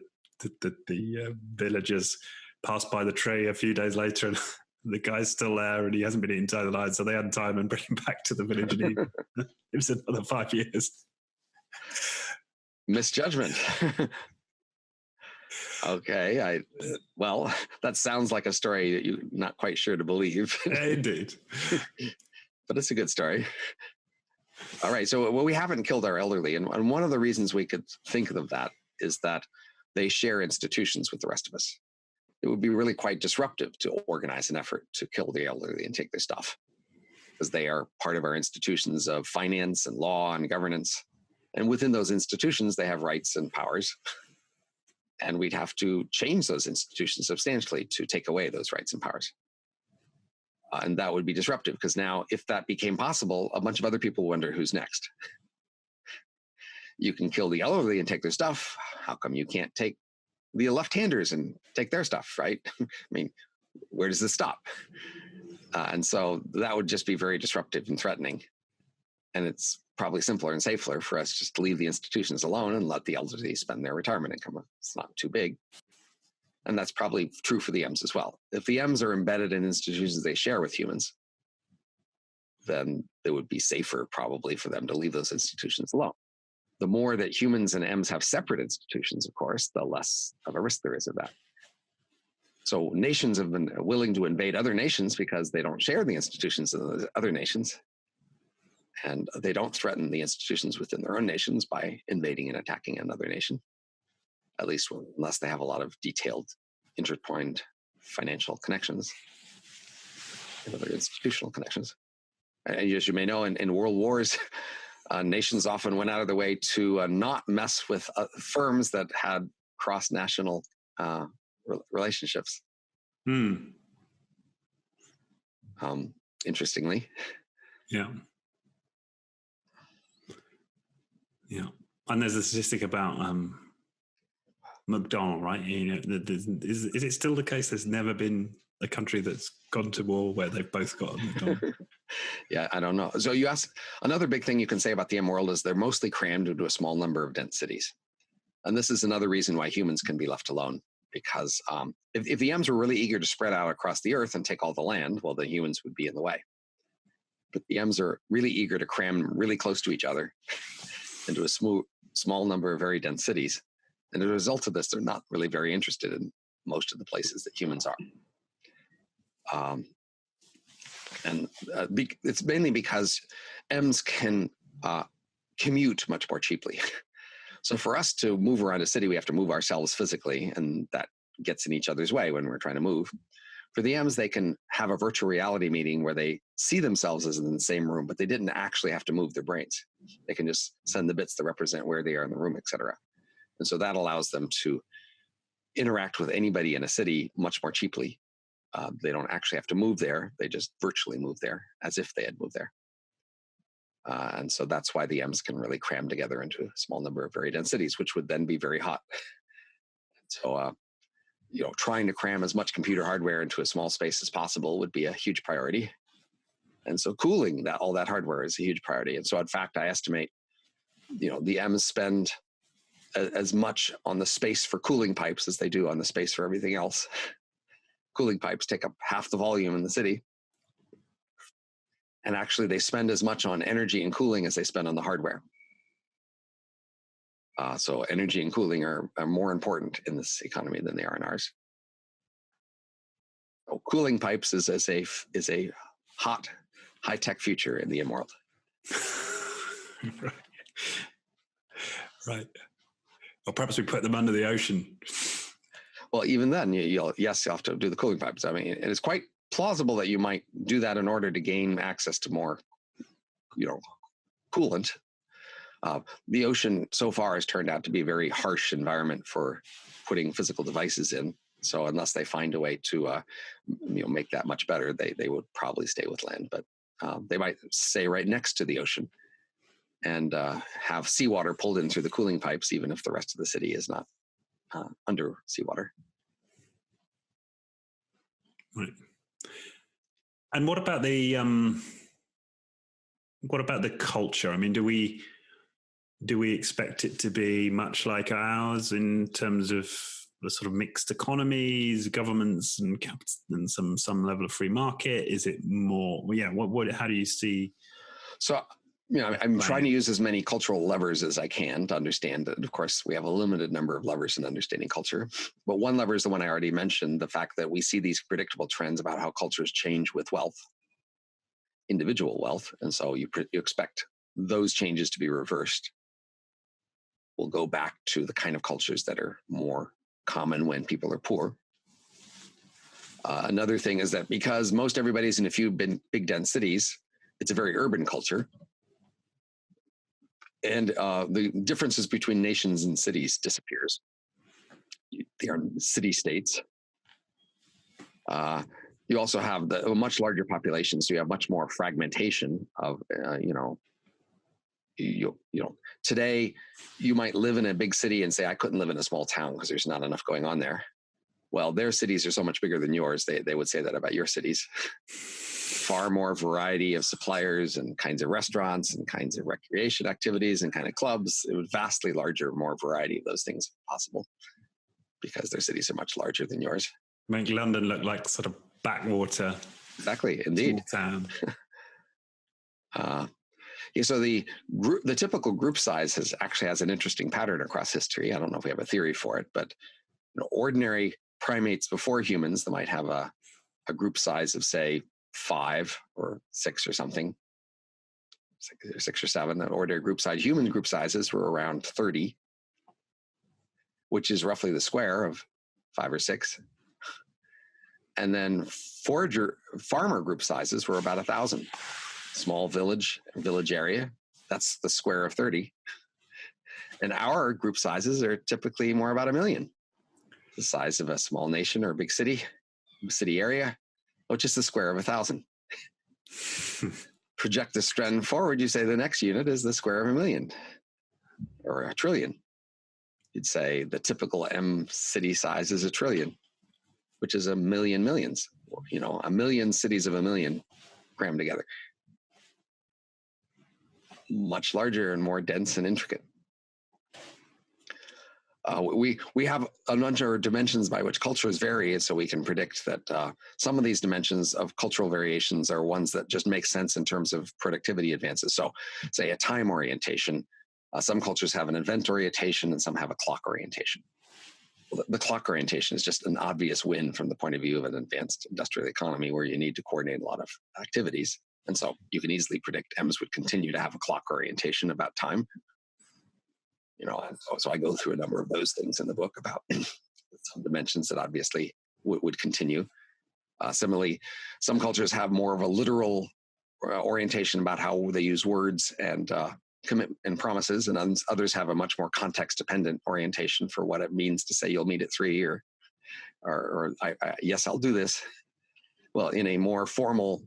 villagers passed by the tree a few days later, and the guy's still there, and he hasn't been eaten by the lions. So they had time and bring him back to the village, and it was another 5 years. Misjudgment. Okay, well, that sounds like a story that you're not quite sure to believe. Indeed. But it's a good story. All right, so we haven't killed our elderly, and one of the reasons we could think of that is that they share institutions with the rest of us. It would be really quite disruptive to organize an effort to kill the elderly and take their stuff, because they are part of our institutions of finance and law and governance. And within those institutions, they have rights and powers. And we'd have to change those institutions substantially to take away those rights and powers. And that would be disruptive, because now if that became possible, a bunch of other people wonder who's next. You can kill the elderly and take their stuff. How come you can't take the left-handers and take their stuff, right? I mean, where does this stop? And so that would just be very disruptive and threatening. And it's probably simpler and safer for us just to leave the institutions alone and let the elderly spend their retirement income. It's not too big. And that's probably true for the M's as well. If the M's are embedded in institutions they share with humans, then it would be safer probably for them to leave those institutions alone. The more that humans and M's have separate institutions, of course, the less of a risk there is of that. So nations have been willing to invade other nations because they don't share the institutions of the other nations. And they don't threaten the institutions within their own nations by invading and attacking another nation, at least unless they have a lot of detailed, intertwined financial connections and other institutional connections. And as you may know, in world wars, nations often went out of their way to not mess with firms that had cross-national relationships. Interestingly. Yeah. Yeah. And there's a statistic about McDonald, right? You know, is it still the case there's never been a country that's gone to war where they've both got a McDonald? Yeah, I don't know. So you asked, another big thing you can say about the M world is they're mostly crammed into a small number of dense cities. And this is another reason why humans can be left alone. Because if the M's were really eager to spread out across the earth and take all the land, well, the humans would be in the way. But the M's are really eager to cram really close to each other into a small number of very dense cities. And as a result of this, they're not really very interested in most of the places that humans are. It's mainly because M's can commute much more cheaply. So for us to move around a city, we have to move ourselves physically, and that gets in each other's way when we're trying to move. For the M's, they can have a virtual reality meeting where they see themselves as in the same room, but they didn't actually have to move their brains. They can just send the bits that represent where they are in the room, etc. And so that allows them to interact with anybody in a city much more cheaply. They don't actually have to move there. They just virtually move there as if they had moved there. And so that's why the M's can really cram together into a small number of very dense cities, which would then be very hot. So, trying to cram as much computer hardware into a small space as possible would be a huge priority. And so cooling all that hardware is a huge priority. And so in fact, I estimate, the M's spend as much on the space for cooling pipes as they do on the space for everything else. Cooling pipes take up half the volume in the city. And actually, they spend as much on energy and cooling as they spend on the hardware. So energy and cooling are more important in this economy than they are in ours. So cooling pipes is a hot, high-tech future in the M world. Right. Or perhaps we put them under the ocean. Well, even then, you'll have to do the cooling pipes. I mean, it is quite plausible that you might do that in order to gain access to more, coolant. The ocean so far has turned out to be a very harsh environment for putting physical devices in. So unless they find a way to, make that much better, they would probably stay with land. But they might stay right next to the ocean and have seawater pulled in through the cooling pipes, even if the rest of the city is not under seawater. Right. And what about the culture? I mean, do we expect it to be much like ours in terms of the sort of mixed economies, governments, and some level of free market? Is it more? Yeah. How do you see? So, I'm trying to use as many cultural levers as I can to understand it. Of course, we have a limited number of levers in understanding culture. But one lever is the one I already mentioned, the fact that we see these predictable trends about how cultures change with wealth, individual wealth. And so you expect those changes to be reversed will go back to the kind of cultures that are more common when people are poor. Another thing is that because most everybody's in a few big dense cities, it's a very urban culture. And the differences between nations and cities disappears. They are city-states. You also have a much larger population, so you have much more fragmentation of, today you might live in a big city and say, I couldn't live in a small town because there's not enough going on there. Well, their cities are so much bigger than yours. They would say that about your cities. Far more variety of suppliers and kinds of restaurants and kinds of recreation activities and kind of clubs. It was vastly larger, more variety of those things possible because their cities are much larger than yours. Make London look like sort of backwater. Exactly, indeed. Town. So the typical group size actually has an interesting pattern across history. I don't know if we have a theory for it, but ordinary primates before humans, they might have a group size of, say, 5 or 6 or something, 6 or 7. An ordinary group size. Human group sizes were around 30, which is roughly the square of 5 or 6. And then farmer group sizes were about 1,000. Small village area, that's the square of 30. And our group sizes are typically more about 1 million. The size of a small nation or a big city area, which is the square of 1,000. Project this trend forward, you say the next unit is the square of 1 million or 1 trillion. You'd say the typical M city size is 1 trillion, which is 1 million millions. 1 million cities of 1 million crammed together. Much larger and more dense and intricate. We have a bunch of dimensions by which cultures vary, so we can predict that some of these dimensions of cultural variations are ones that just make sense in terms of productivity advances. So, say a time orientation. Some cultures have an event orientation and some have a clock orientation. The clock orientation is just an obvious win from the point of view of an advanced industrial economy where you need to coordinate a lot of activities. And so you can easily predict M's would continue to have a clock orientation about time. So I go through a number of those things in the book about some dimensions that obviously would continue. Similarly, some cultures have more of a literal orientation about how they use words and commit and promises, and others have a much more context-dependent orientation for what it means to say you'll meet at 3 or yes, I'll do this. Well, in a more formal,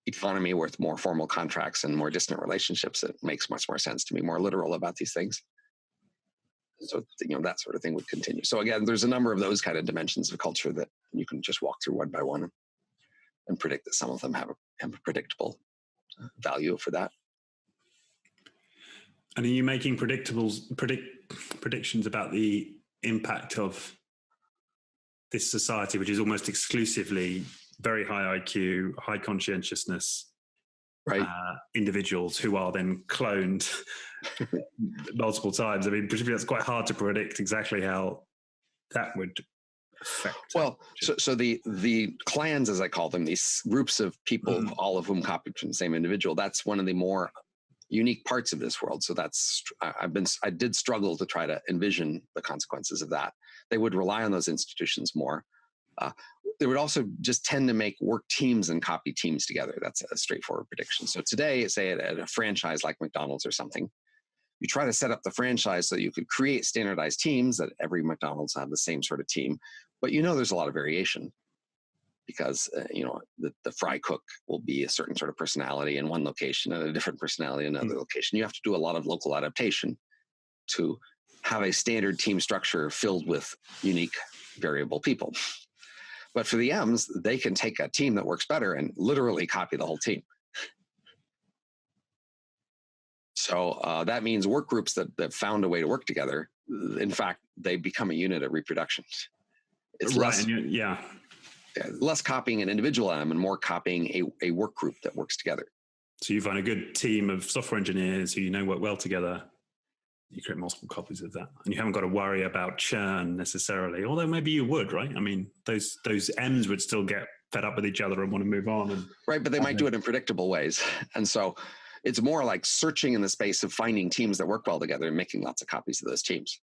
economy with more formal contracts and more distant relationships, it makes much more sense to be more literal about these things. So, that sort of thing would continue. So again, there's a number of those kind of dimensions of culture that you can just walk through one by one and predict that some of them have a predictable value for that. And are you making predictions about the impact of this society, which is almost exclusively very high IQ, high conscientiousness, right? Individuals who are then cloned multiple times? I mean, presumably that's quite hard to predict exactly how that would affect. Well, so the clans, as I call them, these groups of people, all of whom copied from the same individual, that's one of the more unique parts of this world. So I did struggle to try to envision the consequences of that. They would rely on those institutions more. They would also just tend to make work teams and copy teams together. That's a straightforward prediction. So today, say at a franchise like McDonald's or something, you try to set up the franchise so you could create standardized teams that every McDonald's have the same sort of team. But there's a lot of variation because, the fry cook will be a certain sort of personality in one location and a different personality in another location. You have to do a lot of local adaptation to have a standard team structure filled with unique variable people. But for the M's, they can take a team that works better and literally copy the whole team. So that means work groups that found a way to work together, in fact, they become a unit of reproduction. It's less copying an individual M and more copying a work group that works together. So you find a good team of software engineers who work well together. You create multiple copies of that, and you haven't got to worry about churn necessarily. Although maybe you would, right? I mean, those M's would still get fed up with each other and want to move on. Right, but they might do it in predictable ways. And so, it's more like searching in the space of finding teams that work well together and making lots of copies of those teams.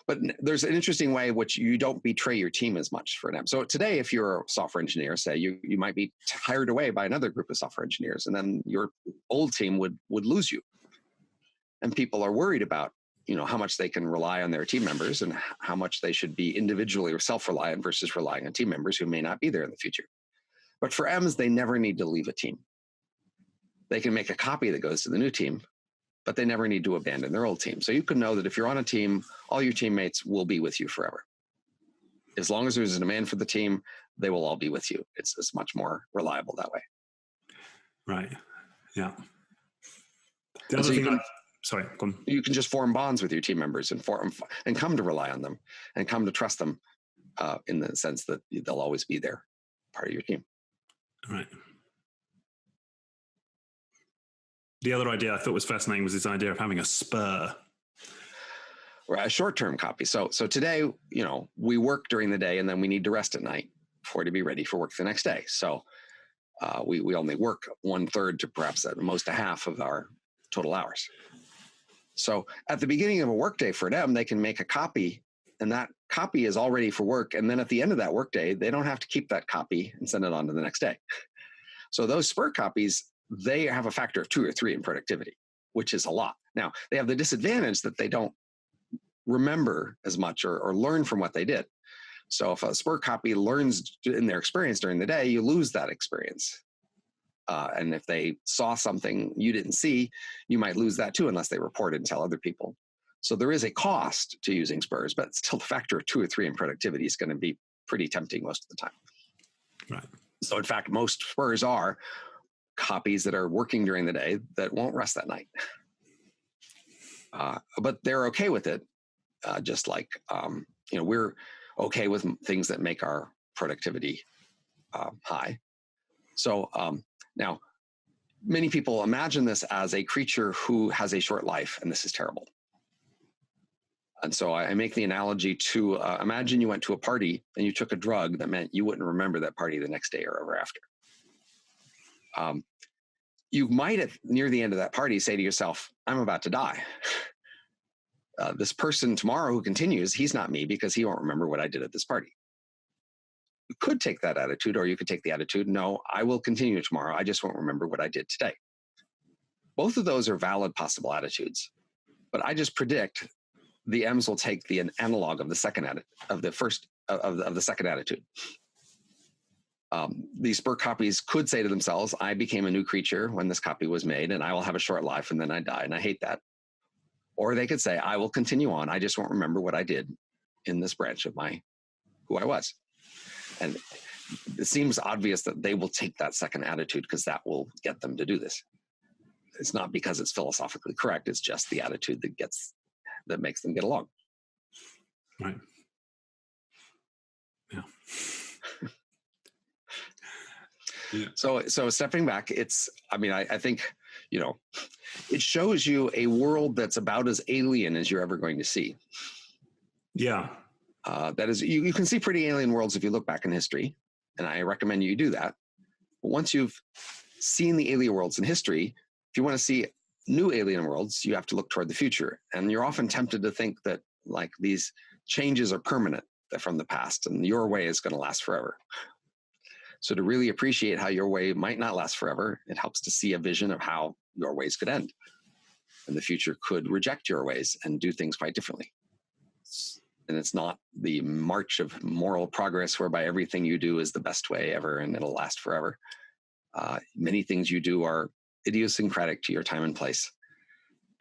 But there's an interesting way in which you don't betray your team as much for them. So today, if you're a software engineer, say you might be hired away by another group of software engineers, and then your old team would lose you. And people are worried about, how much they can rely on their team members and how much they should be individually or self-reliant versus relying on team members who may not be there in the future. But for M's, they never need to leave a team. They can make a copy that goes to the new team, but they never need to abandon their old team. So you can know that if you're on a team, all your teammates will be with you forever. As long as there's a demand for the team, they will all be with you. It's much more reliable that way. Right. Yeah. The other thing sorry, go on. You can just form bonds with your team members and come to rely on them and come to trust them in the sense that they'll always be there, part of your team. Right. The other idea I thought was fascinating was this idea of having a spur. Or a short-term copy. So today, we work during the day and then we need to rest at night to be ready for work the next day. So we only work 1/3 to perhaps at most a half of our total hours. So at the beginning of a workday for them, they can make a copy, and that copy is all ready for work. And then at the end of that workday, they don't have to keep that copy and send it on to the next day. So those spur copies, they have a factor of 2 or 3 in productivity, which is a lot. Now, they have the disadvantage that they don't remember as much or learn from what they did. So if a spur copy learns in their experience during the day, you lose that experience. And if they saw something you didn't see, you might lose that too, unless they report it and tell other people. So there is a cost to using spurs, but still the factor of 2 or 3 in productivity is going to be pretty tempting most of the time. Right. So in fact, most spurs are copies that are working during the day that won't rest that night. But they're okay with it. Just like, we're okay with things that make our productivity high. So now, many people imagine this as a creature who has a short life, and this is terrible. And so I make the analogy to imagine you went to a party and you took a drug that meant you wouldn't remember that party the next day or ever after. You might, at near the end of that party, say to yourself, I'm about to die. This person tomorrow who continues, he's not me because he won't remember what I did at this party. You could take that attitude, or you could take the attitude, no, I will continue tomorrow. I just won't remember what I did today. Both of those are valid possible attitudes, but I just predict the M's will take the analog of the second of the second attitude. These spur copies could say to themselves, I became a new creature when this copy was made, and I will have a short life and then I die, and I hate that. Or they could say, I will continue on. I just won't remember what I did in this branch of who I was. And it seems obvious that they will take that second attitude because that will get them to do this. It's not because it's philosophically correct. It's just the attitude that makes them get along. Right. Yeah. Yeah. So stepping back, I think, it shows you a world that's about as alien as you're ever going to see. Yeah. That is, you can see pretty alien worlds if you look back in history, and I recommend you do that. But once you've seen the alien worlds in history, if you want to see new alien worlds, you have to look toward the future. And you're often tempted to think that like these changes are permanent from the past and your way is going to last forever. So to really appreciate how your way might not last forever, it helps to see a vision of how your ways could end. And the future could reject your ways and do things quite differently. And it's not the march of moral progress whereby everything you do is the best way ever and it'll last forever. Many things you do are idiosyncratic to your time and place.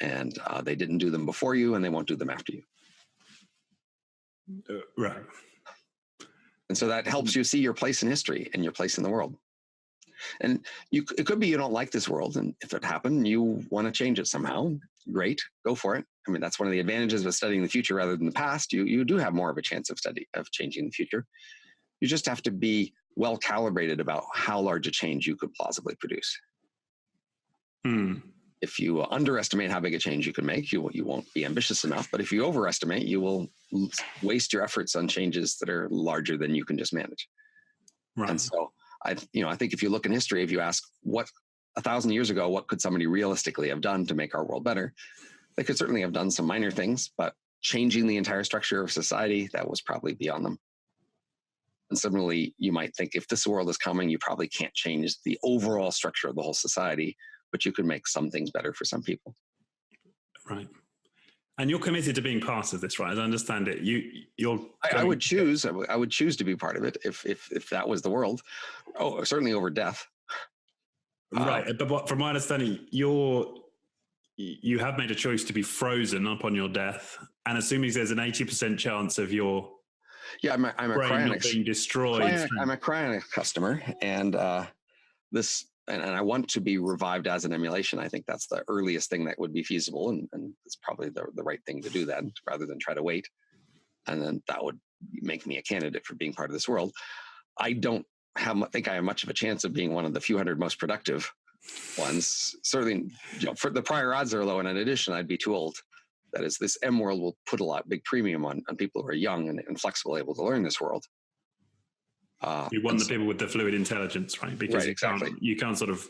And they didn't do them before you and they won't do them after you. Right. And so that helps you see your place in history and your place in the world. And it could be you don't like this world. And if it happened, you want to change it somehow. Great, go for it. I mean, that's one of the advantages of studying the future rather than the past. You do have more of a chance of changing the future. You just have to be well calibrated about how large a change you could plausibly produce. If you underestimate how big a change you can make, you won't be ambitious enough. But if you overestimate, you will waste your efforts on changes that are larger than you can just manage. Right. And so I think if you look in history, if you ask what 1,000 years ago, what could somebody realistically have done to make our world better? They could certainly have done some minor things, but changing the entire structure of society, that was probably beyond them. And similarly, you might think if this world is coming, you probably can't change the overall structure of the whole society, but you can make some things better for some people. Right. And you're committed to being part of this, right? As I understand it, I would choose to be part of it if that was the world. Oh, certainly over death. Right. But from my understanding, you have made a choice to be frozen upon your death, and assuming there's an 80% chance of your I'm a brain not being destroyed. I'm a cryonic customer, and and I want to be revived as an emulation. I think that's the earliest thing that would be feasible, and it's probably the right thing to do that rather than try to wait. And then that would make me a candidate for being part of this world. I don't think I have much of a chance of being one of the few hundred most productive ones. Certainly, for the prior odds are low, and in addition, I'd be too old. That is, this M world will put big premium on people who are young and flexible, able to learn this world. You want the people with the fluid intelligence, right? Because you can't sort of,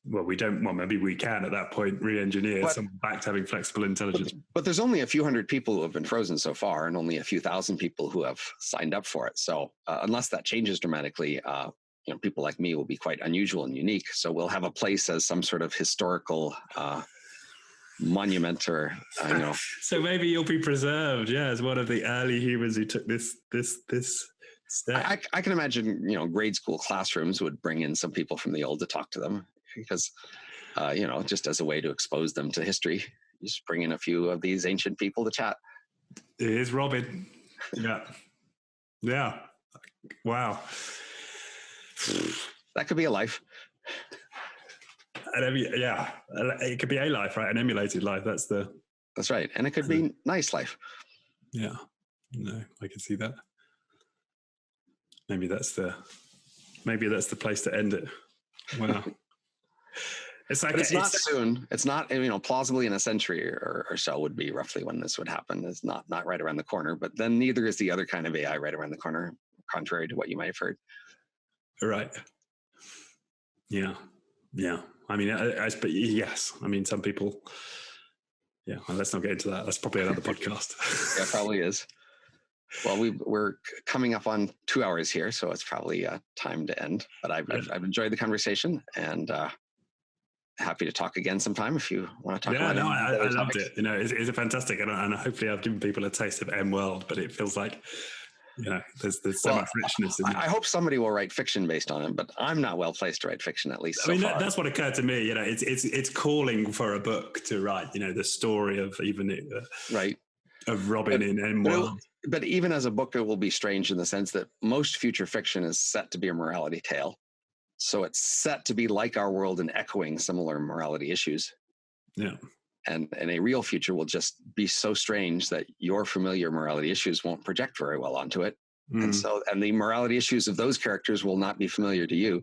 maybe we can at that point re-engineer someone back to having flexible intelligence. But there's only a few hundred people who have been frozen so far, and only a few thousand people who have signed up for it. So unless that changes dramatically, people like me will be quite unusual and unique. So we'll have a place as some sort of historical monument, or So maybe you'll be preserved, as one of the early humans who took this step. I can imagine, grade school classrooms would bring in some people from the old to talk to them, because, just as a way to expose them to history, you just bring in a few of these ancient people to chat. Here's Robin. Yeah. Wow. That could be a life. It could be a life, right? An emulated life. That's right. And it could be nice life. Yeah. No, I can see that. Maybe that's the place to end it. Wow. It's not soon. It's not, plausibly in a century or so would be roughly when this would happen. It's not right around the corner, but then neither is the other kind of AI right around the corner, contrary to what you might have heard. Right. Yeah. Yeah. I mean, but yes. I mean, some people, well, let's not get into that. That's probably another podcast. Yeah, probably is. Well, we're coming up on 2 hours here, so it's probably time to end. But I've enjoyed the conversation, and happy to talk again sometime if you want to talk about it. I loved it. It's a fantastic, and hopefully I've given people a taste of M world, but it feels like, there's so much richness in it. I hope somebody will write fiction based on it, but I'm not well placed to write fiction, at least. That's what occurred to me. It's calling for a book to write. The story of of Robin in M world. But even as a book, it will be strange in the sense that most future fiction is set to be a morality tale. So it's set to be like our world and echoing similar morality issues. Yeah. And a real future will just be so strange that your familiar morality issues won't project very well onto it. And the morality issues of those characters will not be familiar to you.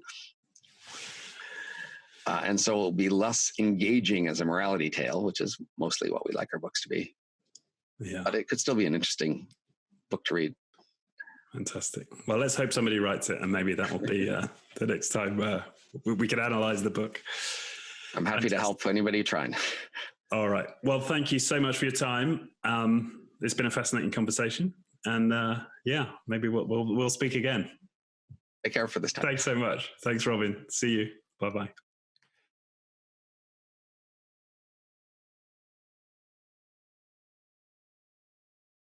And so it will be less engaging as a morality tale, which is mostly what we like our books to be. Yeah. But it could still be an interesting book to read. Fantastic. Well, let's hope somebody writes it, and maybe that will be the next time we can analyze the book. I'm happy to help anybody trying. All right. Well, thank you so much for your time. It's been a fascinating conversation, and maybe we'll speak again. Take care for this time. Thanks so much. Thanks, Robin. See you. Bye-bye.